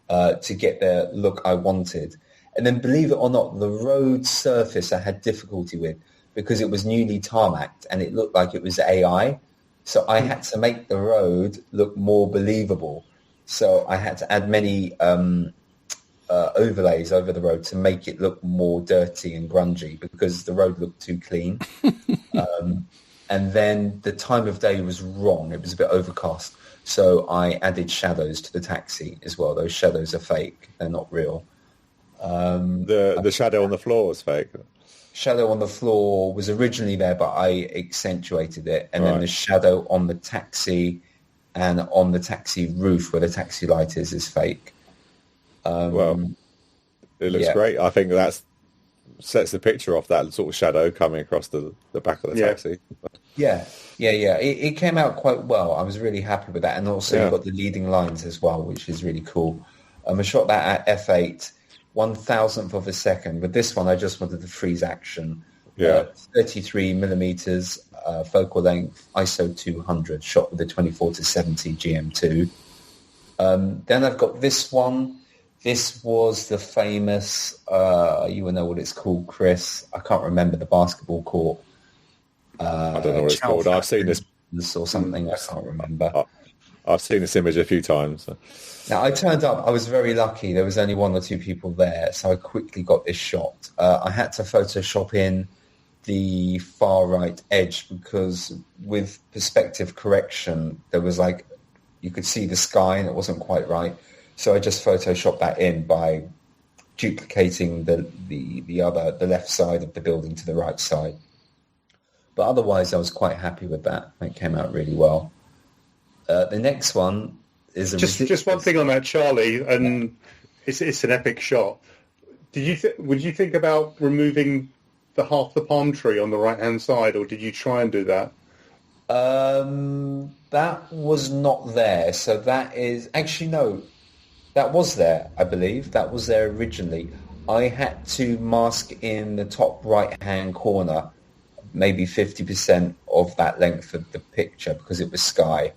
to get the look I wanted. And then, believe it or not, the road surface I had difficulty with, because it was newly tarmacked and it looked like it was AI. So I had to make the road look more believable. So I had to add many overlays over the road to make it look more dirty and grungy because the road looked too clean. And then the time of day was wrong. It was a bit overcast. So I added shadows to the taxi as well. Those shadows are fake. They're not real. The shadow on the floor was fake. Shadow on the floor was originally there, but I accentuated it. And then the shadow on the taxi and on the taxi roof where the taxi light is fake. Well, it looks great. I think that's sets the picture off, that sort of shadow coming across the back of the taxi. Yeah. It came out quite well. I was really happy with that. And also you've got the leading lines as well, which is really cool. I shot that at f8, 1,000th of a second. With this one, I just wanted to freeze action. 33 millimeters focal length, ISO 200, shot with a 24-70 GM2. Then I've got this one. This was the famous, you will know what it's called, Chris. I can't remember the basketball court. I don't know what it's called. I've seen this. Or something, I can't remember. I've seen this image a few times. So. Now, I turned up. I was very lucky. There was only one or two people there, so I quickly got this shot. I had to Photoshop in the far right edge because with perspective correction, there was like, you could see the sky and it wasn't quite right. So I just Photoshopped that in by duplicating the left side of the building to the right side. But otherwise, I was quite happy with that. It came out really well. The next one is just one thing on that, Charlie, and it's an epic shot. Would you think about removing half the palm tree on the right hand side, or did you try and do that? That was not there. So that is actually no. That was there, I believe. That was there originally. I had to mask in the top right-hand corner, maybe 50% of that length of the picture because it was sky.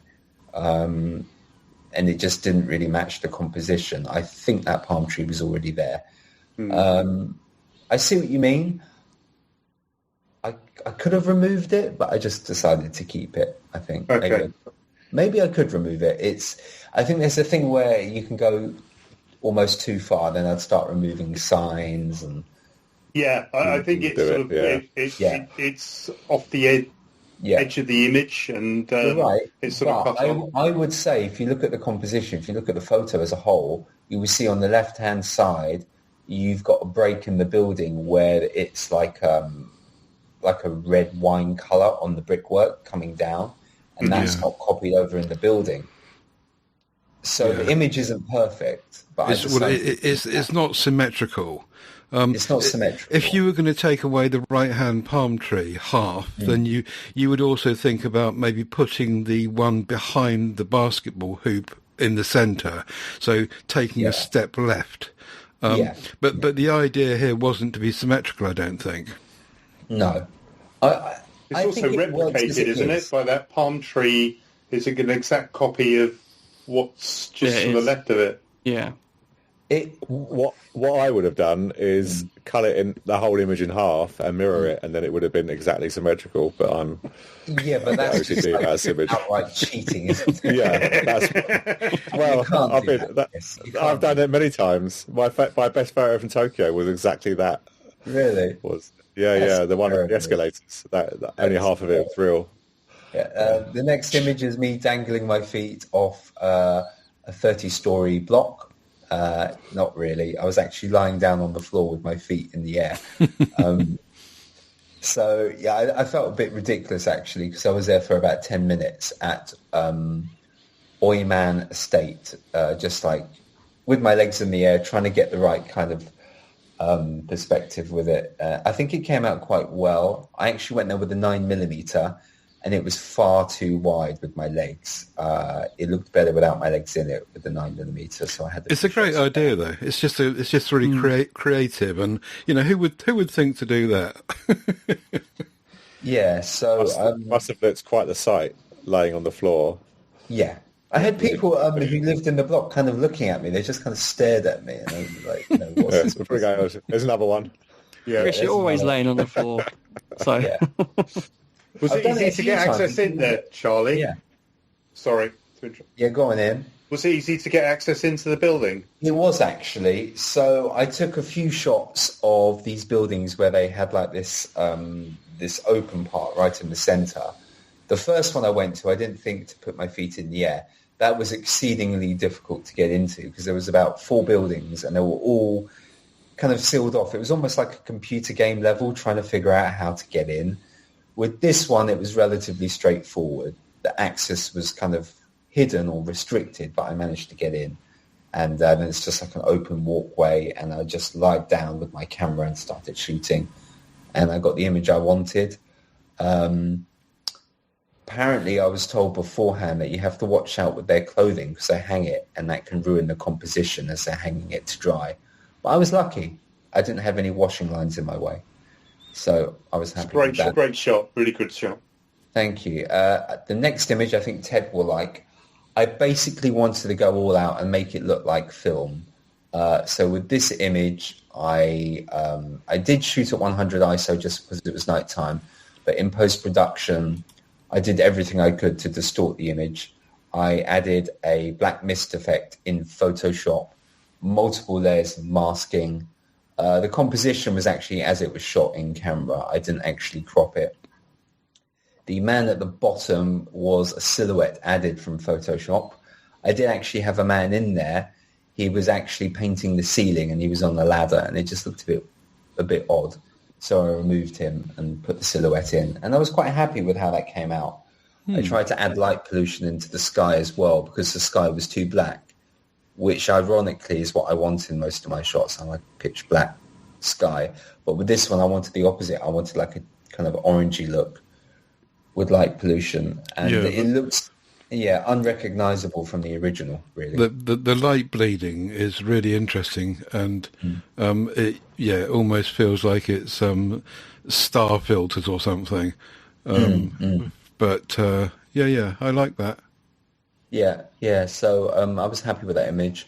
And it just didn't really match the composition. I think that palm tree was already there. I see what you mean. I could have removed it, but I just decided to keep it, I think. Okay. Maybe I could remove it. I think there's a thing where you can go almost too far, then I'd start removing signs and... Yeah, I think it's sort of it's off the edge of the image, and you're right. It's sort of cut on. I would say if you look at the composition, if you look at the photo as a whole, you will see on the left-hand side, you've got a break in the building where it's like a red wine colour on the brickwork coming down, and that's not copied over in the building. So the image isn't perfect, but it's not symmetrical. It's not symmetrical. If you were going to take away the right-hand palm tree half, then you would also think about maybe putting the one behind the basketball hoop in the centre, so taking a step left. But the idea here wasn't to be symmetrical, I don't think. No. It's also replicated, isn't it, by that palm tree? Is it an exact copy of what's just to the left of it? Yeah. What I would have done is cut it in the whole image in half and mirror it, and then it would have been exactly symmetrical. But but that's just like outright cheating, isn't it? I've done it many times. My best photo from Tokyo was exactly that. Really? The one with the escalators. That only half of it was real. The next image is me dangling my feet off a 30-story block. Not really. I was actually lying down on the floor with my feet in the air. I felt a bit ridiculous, actually, because I was there for about 10 minutes at Oyman Estate, just like with my legs in the air, trying to get the right kind of perspective with it. I think it came out quite well. I actually went there with a 9mm, and it was far too wide with my legs. It looked better without my legs in it with the 9mm. So I had. It's a great idea, though. It's just really creative, and who would think to do that? So must have looked quite the sight, laying on the floor. Yeah, I had people who lived in the block kind of looking at me. They just kind of stared at me, and I was like, what's this? There's another one. Yeah, Chris, you're always laying on the floor. So. Yeah. Was it easy to get access in there, Charlie? Yeah. Sorry. Yeah, go on in. Was it easy to get access into the building? It was, actually. So I took a few shots of these buildings where they had like this open part right in the centre. The first one I went to, I didn't think to put my feet in the air. That was exceedingly difficult to get into because there was about 4 buildings and they were all kind of sealed off. It was almost like a computer game level trying to figure out how to get in. With this one, it was relatively straightforward. The access was kind of hidden or restricted, but I managed to get in. and then it's just like an open walkway, and I just lied down with my camera and started shooting, and I got the image I wanted. Apparently, I was told beforehand that you have to watch out with their clothing because they hang it, and that can ruin the composition as they're hanging it to dry. But I was lucky. I didn't have any washing lines in my way. So I was happy with that. Great shot. Really good shot. Thank you. The next image I think Ted will like. I basically wanted to go all out and make it look like film. So with this image, I did shoot at 100 ISO just because it was nighttime. But in post-production, I did everything I could to distort the image. I added a black mist effect in Photoshop, multiple layers of masking. The composition was actually as it was shot in camera. I didn't actually crop it. The man at the bottom was a silhouette added from Photoshop. I did actually have a man in there. He was actually painting the ceiling and he was on the ladder, and it just looked a bit odd. So I removed him and put the silhouette in. And I was quite happy with how that came out. I tried to add light pollution into the sky as well because the sky was too black, which ironically is what I want in most of my shots. I like pitch black sky. But with this one, I wanted the opposite. I wanted like a kind of orangey look with light pollution. And it looks, unrecognizable from the original, really. The light bleeding is really interesting, and it almost feels like it's star filters or something. But I like that. Yeah. So I was happy with that image.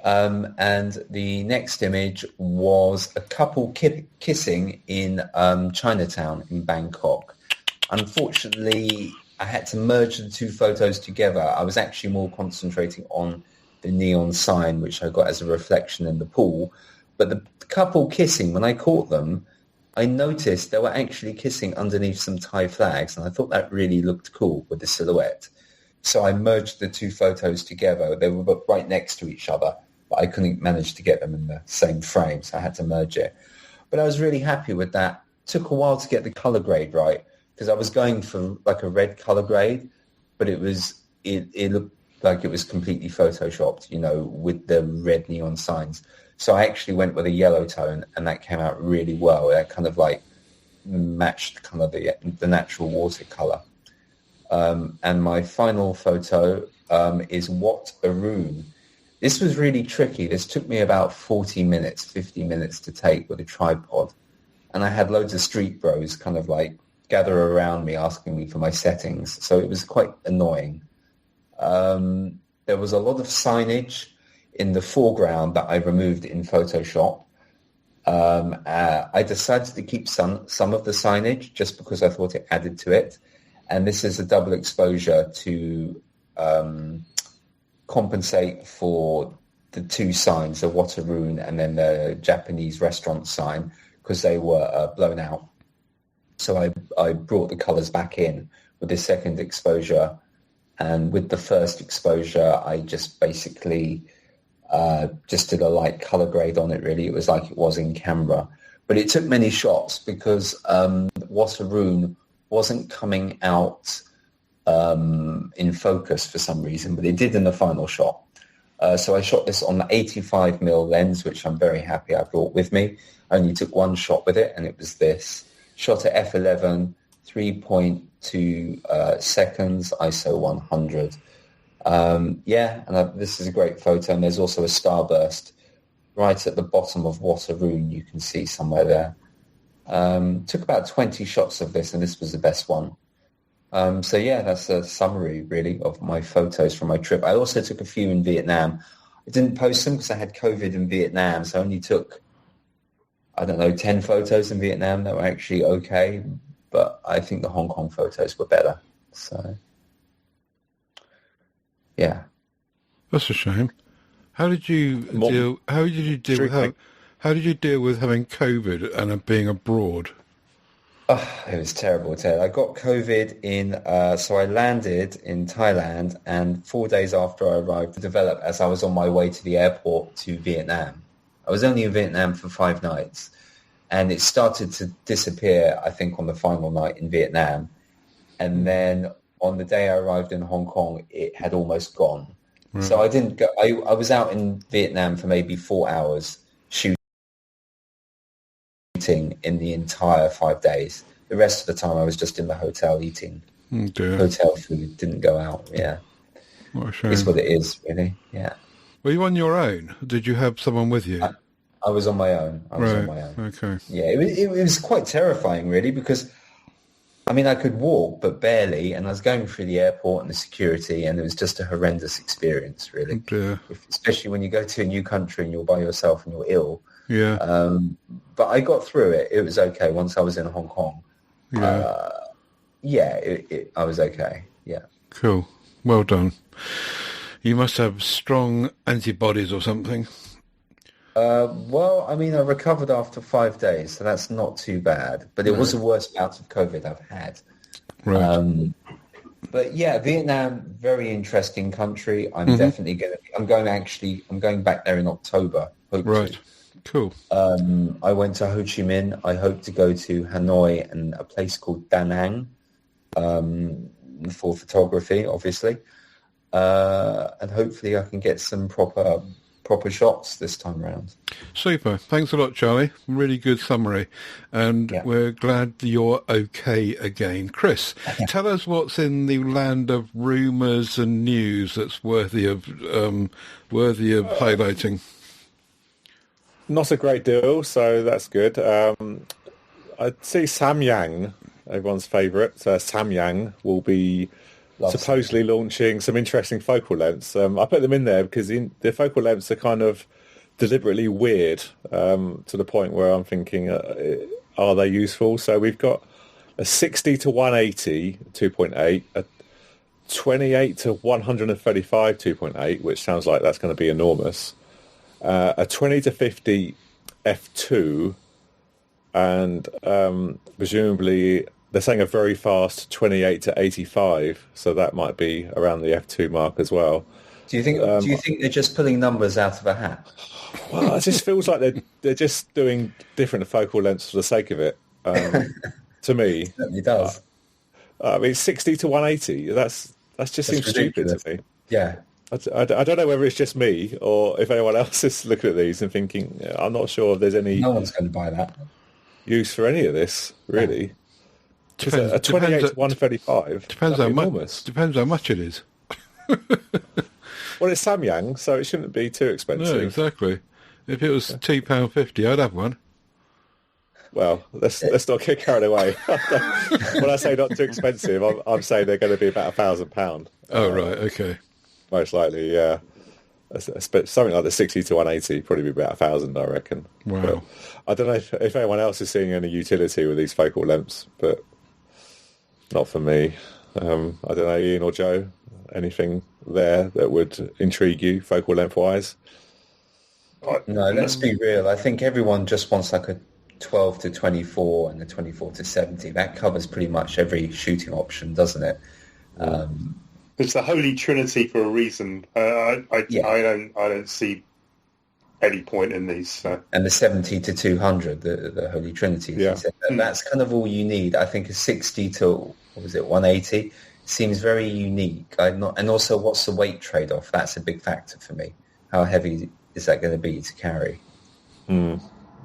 And the next image was a couple kissing in Chinatown in Bangkok. Unfortunately, I had to merge the two photos together. I was actually more concentrating on the neon sign, which I got as a reflection in the pool. But the couple kissing, when I caught them, I noticed they were actually kissing underneath some Thai flags, and I thought that really looked cool with the silhouette. So I merged the two photos together. They were right next to each other, but I couldn't manage to get them in the same frame, so I had to merge it. But I was really happy with that. It took a while to get the color grade right, because I was going for like a red color grade, but it looked like it was completely photoshopped, with the red neon signs. So I actually went with a yellow tone, and that came out really well. That kind of like matched kind of the natural watercolor. And my final photo is What a Room. This was really tricky. This took me about 50 minutes to take with a tripod. And I had loads of street bros kind of like gather around me asking me for my settings. So it was quite annoying. There was a lot of signage in the foreground that I removed in Photoshop. I decided to keep some of the signage just because I thought it added to it. And this is a double exposure to compensate for the two signs, the Waterroon and then the Japanese restaurant sign, because they were blown out. So I brought the colours back in with the second exposure. And with the first exposure, I just basically just did a light colour grade on it, really. It was like it was in camera. But it took many shots because Waterroon wasn't coming out in focus for some reason, but it did in the final shot. So I shot this on the 85mm lens, which I'm very happy I brought with me. I only took one shot with it, and it was this. Shot at f11, 3.2 seconds, ISO 100. This is a great photo, and there's also a starburst right at the bottom of Waterroon. You can see somewhere there. Took about 20 shots of this, and this was the best one. That's a summary, really, of my photos from my trip. I also took a few in Vietnam. I didn't post them because I had COVID in Vietnam, so I only took, 10 photos in Vietnam that were actually okay, but I think the Hong Kong photos were better. So, yeah. That's a shame. How did you deal with having COVID and being abroad? Oh, it was terrible, Ted. I got COVID so I landed in Thailand, and 4 days after I arrived, it developed as I was on my way to the airport to Vietnam. I was only in Vietnam for 5 nights, and it started to disappear, I think, on the final night in Vietnam. And then on the day I arrived in Hong Kong, it had almost gone. Right. So I didn't go. I was out in Vietnam for maybe 4 hours shooting in the entire 5 days. The rest of the time I was just in the hotel eating hotel food. Didn't go out. Yeah, what a shame. It's what it is, really. Yeah. Were you on your own? Did you have someone with you? I was on my own. Okay. Yeah, it was quite terrifying, really, because I mean, I could walk, but barely, and I was going through the airport and the security, and it was just a horrendous experience, really. Especially when you go to a new country and you're by yourself and you're ill. Yeah. But I got through it. It was okay once I was in Hong Kong. Yeah. I was okay. Yeah. Cool. Well done. You must have strong antibodies or something. Well, I mean, I recovered after 5 days, so that's not too bad. But it was the worst bout of COVID I've had. Right. But yeah, Vietnam, very interesting country. I'm definitely I'm going back there in October. Hopefully. Right. Cool. I went to Ho Chi Minh. I hope to go to Hanoi and a place called Da Nang for photography, obviously. And hopefully I can get some proper shots this time around. Super. Thanks a lot, Charlie. Really good summary. And we're glad you're okay again. Chris, tell us what's in the land of rumours and news that's worthy of highlighting. Not a great deal, so that's good. I'd say Samyang, everyone's favourite. Samyang will be supposedly launching some interesting focal lengths. I put them in there because the focal lengths are kind of deliberately weird to the point where I'm thinking, are they useful? So we've got a 60 to 180 2.8, a 28 to 135 2.8, which sounds like that's going to be enormous, a 20 to 50 f2, and presumably they're saying a very fast 28 to 85, so that might be around the f2 mark as well. Do you think they're just pulling numbers out of a hat? Well, it just feels like they're just doing different focal lengths for the sake of it. To me, it certainly does. I mean, 60 to 180. That's just seems ridiculous. Stupid to me. Yeah. I don't know whether it's just me or if anyone else is looking at these and thinking, I'm not sure if there's any. No one's going to buy that. Use for any of this, really. A 28 to 135. Depends how much it is. Well, it's Samyang, so it shouldn't be too expensive. No, exactly. If it was £2.50, I'd have one. Well, let's not get carried away. When I say not too expensive, I'm saying they're going to be about £1,000. Oh, right, okay. Most likely, yeah. Something like the 60 to 180 probably be about 1,000, I reckon. Wow. But I don't know if anyone else is seeing any utility with these focal lengths, but not for me. I don't know, Ian or Joe, anything there that would intrigue you focal length wise? No, let's be real. I think everyone just wants like a 12 to 24 and a 24 to 70. That covers pretty much every shooting option, doesn't it? It's the holy trinity for a reason. I don't see any point in these. So. And the 70 to 200, the holy trinity. Yeah. That's kind of all you need. I think a 60 to 180 seems very unique. And also, what's the weight trade-off? That's a big factor for me. How heavy is that going to be to carry?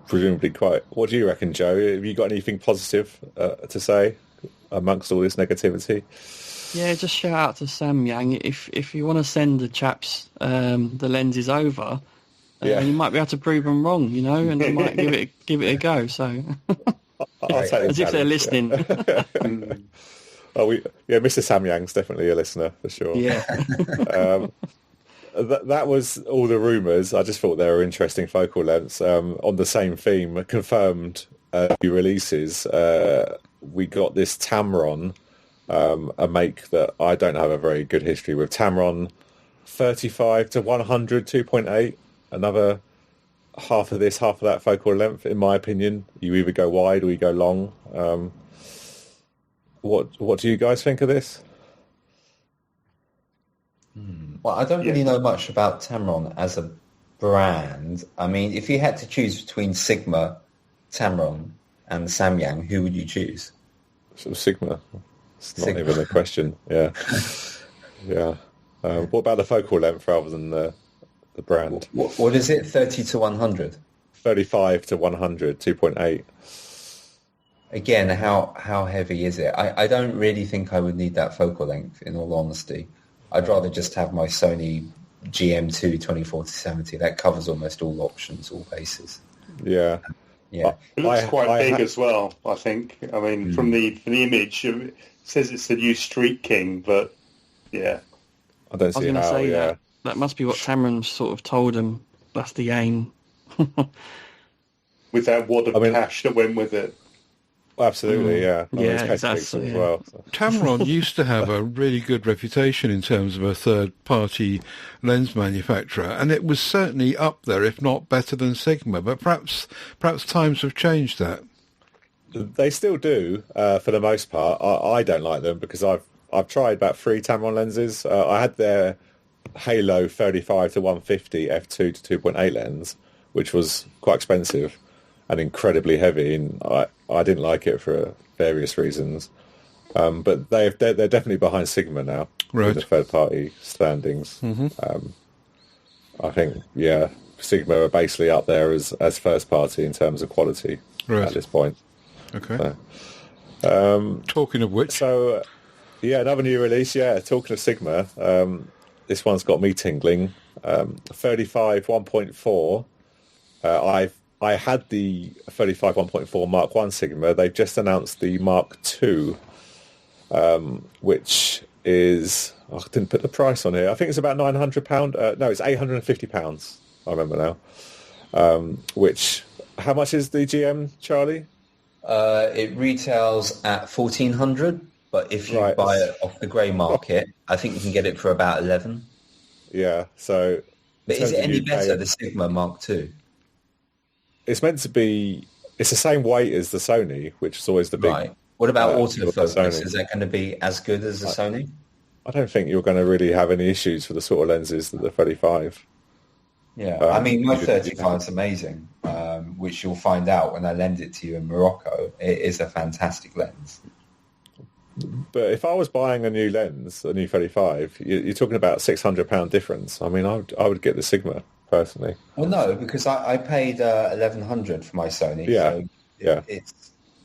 Presumably quite. What do you reckon, Joe? Have you got anything positive to say amongst all this negativity? Yeah, just shout out to Samyang. If you want to send the chaps the lenses over, you might be able to prove them wrong, and they might give it a go. So, as if they're listening. Mr. Samyang's definitely a listener for sure. Yeah. That was all the rumours. I just thought they were interesting focal lengths. On the same theme, confirmed new releases. We got this Tamron, a make that I don't have a very good history with. Tamron 35 to 100 2.8. Another half of this, half of that focal length, in my opinion. You either go wide or you go long. What do you guys think of this? Well, I don't really know much about Tamron as a brand. I mean, if you had to choose between Sigma, Tamron, and Samyang, who would you choose? Sigma. It's not even a question. Yeah. Yeah. What about the focal length rather than the brand? What is it? 30 to 100? 35 to 100, 2.8. Again, how heavy is it? I don't really think I would need that focal length, in all honesty. I'd rather just have my Sony GM2 24-70. That covers almost all options, all bases. Yeah. Yeah. It looks quite big as well, I think. I mean, from the image, it says it's the new Street King, but yeah. I don't see how, yeah. That must be what Tamron sort of told him. That's the aim. With that wad of cash that went with it. Absolutely, yeah. Yeah, exactly. As well, so. Tamron used to have a really good reputation in terms of a third-party lens manufacturer, and it was certainly up there, if not better than Sigma. But perhaps times have changed that. They still do, for the most part. I don't like them because I've tried about 3 Tamron lenses. I had their Halo 35 to 150 f2 to 2.8 lens, which was quite expensive and incredibly heavy, and I didn't like it for various reasons. But they're definitely behind Sigma now, right, with the third-party standings. Mm-hmm. I think, Sigma are basically up there as first-party in terms of quality at this point. Okay. So, talking of which... So, another new release, talking of Sigma, this one's got me tingling. 35 1.4. I had the 35 1.4 Mark 1 Sigma. They've just announced the Mark 2, which is... I didn't put the price on here. I think it's about £900. No, it's £850. I remember now. Which... How much is the GM, Charlie? It retails at $1,400, but if you buy it off the grey market, I think you can get it for about 11. Yeah, so... But is it any better, the Sigma Mark II? It's meant to be... It's the same weight as the Sony, which is always the big... Right. What about autofocus? Is that going to be as good as the Sony? I don't think you're going to really have any issues with the sort of lenses that the 35. Yeah, I mean, my 35 is amazing, which you'll find out when I lend it to you in Morocco. It is a fantastic lens. But if I was buying a new lens, a new 35, you're talking about £600 difference. I mean, I would get the Sigma, personally. Well, no, because I paid $1,100 for my Sony. Yeah, so yeah.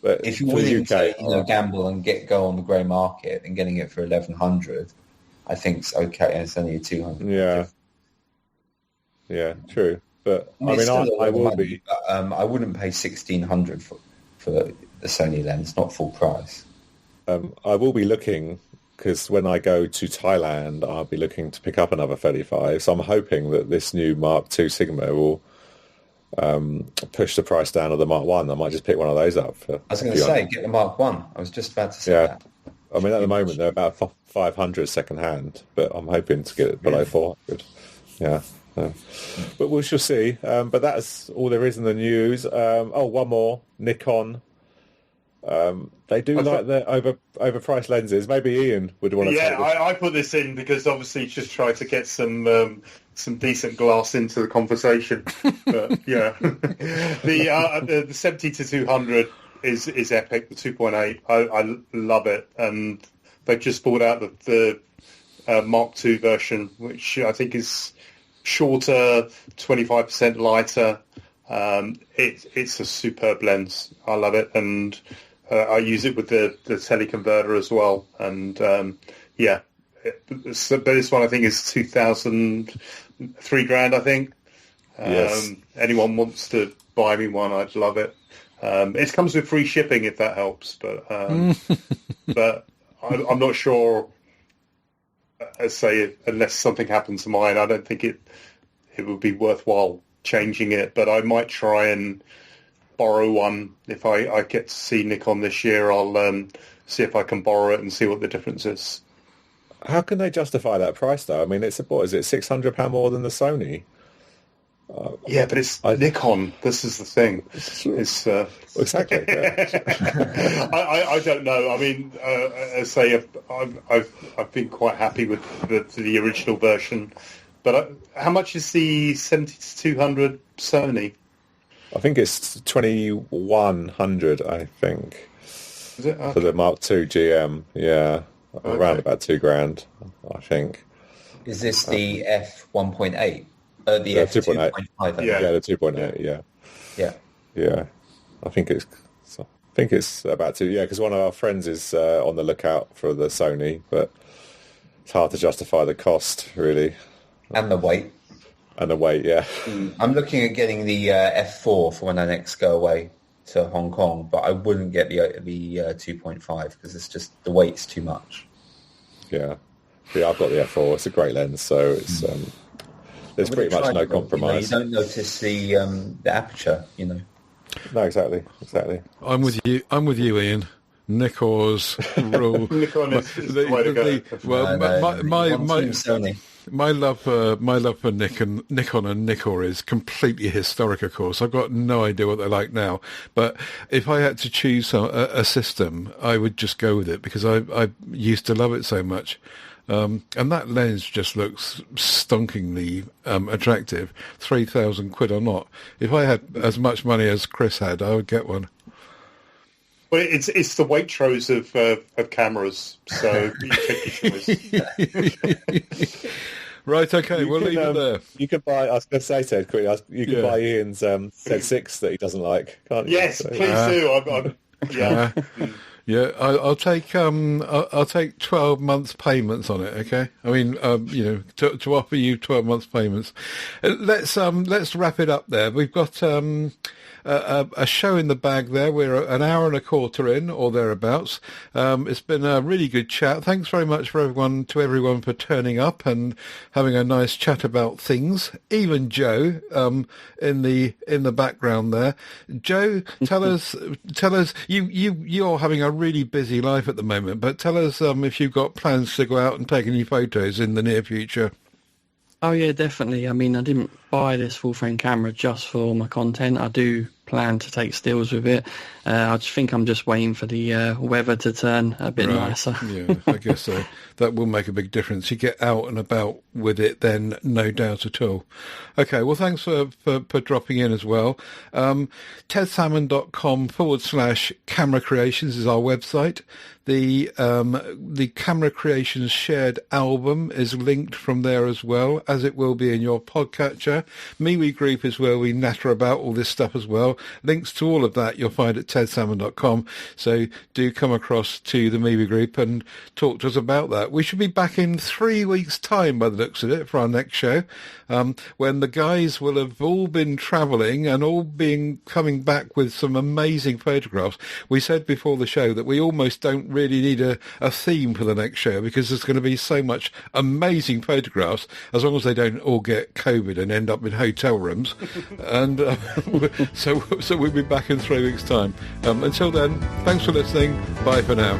But if you're willing to gamble and go on the grey market and getting it for $1,100, I think it's okay. And it's only a $200. Yeah. Yeah, true. But I mean, I will be. But, I wouldn't pay $1,600 for the Sony lens, not full price. I will be looking, because when I go to Thailand, I'll be looking to pick up another 35. So I'm hoping that this new Mark II Sigma will push the price down of the Mark 1. I might just pick one of those up. I was going to say, get the Mark 1. I was just about to say that. I mean, at the moment, they're about 500 second hand, but I'm hoping to get it below 400. Yeah. But we shall see. But that's all there is in the news. One more. Nikon. They do like their overpriced lenses. Maybe Ian would want to take this. I put this in because obviously just try to get some decent glass into the conversation. But yeah, the 70 to 200 is epic. The 2.8, I love it, and they've just brought out the Mark II version, which I think is shorter, 25% lighter. It's a superb lens. I love it, and I use it with the teleconverter as well. And but this one I think is $2,000, $3,000. I think. Yes. Anyone wants to buy me one, I'd love it. It comes with free shipping if that helps, but but I'm not sure. As say, unless something happens to mine, I don't think it would be worthwhile changing it. But I might try and borrow one if I get to see Nikon this year. I'll see if I can borrow it and see what the difference is. How can they justify that price, though? I mean, it's what is it, £600 more than the Sony? Yeah, but it's Nikon. This is the thing. It's exactly. Yeah. I don't know. I mean, I say I've been quite happy with the original version. But how much is the 70 to 200 Sony? I think it's 2,100. I think. Is it? Okay. For the Mark II GM? Yeah, around about $2,000. I think. Is this the f1.8? The f2.5? Yeah, the 2.8. Yeah. I think it's about to. Yeah, because one of our friends is on the lookout for the Sony, but it's hard to justify the cost, really. And the weight. Yeah. I'm looking at getting the F4 for when I next go away to Hong Kong, but I wouldn't get the 2.5 because it's just the weight's too much. Yeah, I've got the F4. It's a great lens, so it's there's pretty much no compromise. You don't notice the aperture, No, exactly. I'm with you, Ian. Nikon's rule. Nikon is the way to go. Well, my love for Nikon and Nikkor is completely historic, of course. I've got no idea what they're like now. But if I had to choose a system, I would just go with it because I used to love it so much. And that lens just looks stonkingly attractive, 3,000 quid or not. If I had as much money as Chris had, I would get one. Well, it's the Waitrose of cameras, so you take your choice. Right, okay, we'll leave it there. You can buy, I was going to say, Ted, quickly, you can buy Ian's Z6 that he doesn't like, can't you? Yes, please do. Yeah, I'll take 12 months payments on it. Okay, I mean, to offer you 12 months payments. Let's wrap it up there. We've got a show in the bag there. We're an hour and a quarter in, or thereabouts. It's been a really good chat. Thanks very much for everyone for turning up and having a nice chat about things. Even Joe, in the background there. Joe, tell us, you're having a really busy life at the moment, but tell us if you've got plans to go out and take any photos in the near future. Oh yeah, definitely. I mean, I didn't buy this full-frame camera just for my content. I do plan to take stills with it. I just think I'm just waiting for the weather to turn a bit nicer. Yeah, I guess so. That will make a big difference. You get out and about with it, then no doubt at all. Okay, well, thanks for dropping in as well. tedsalmon.com/camera creations is our website. The Camera Creations shared album is linked from there as well, as it will be in your podcatcher. MeWe group is where we natter about all this stuff as well. Links to all of that you'll find at tedsalmon.com. So do come across to the MeWe group and talk to us about that. We should be back in 3 weeks' time by the looks of it for our next show, when the guys will have all been travelling and all coming back with some amazing photographs. We said before the show that we almost don't really need a theme for the next show because there's going to be so much amazing photographs, as long as they don't all get COVID and end up in hotel rooms. And so we'll be back in 3 weeks' time. Until then, thanks for listening. Bye for now.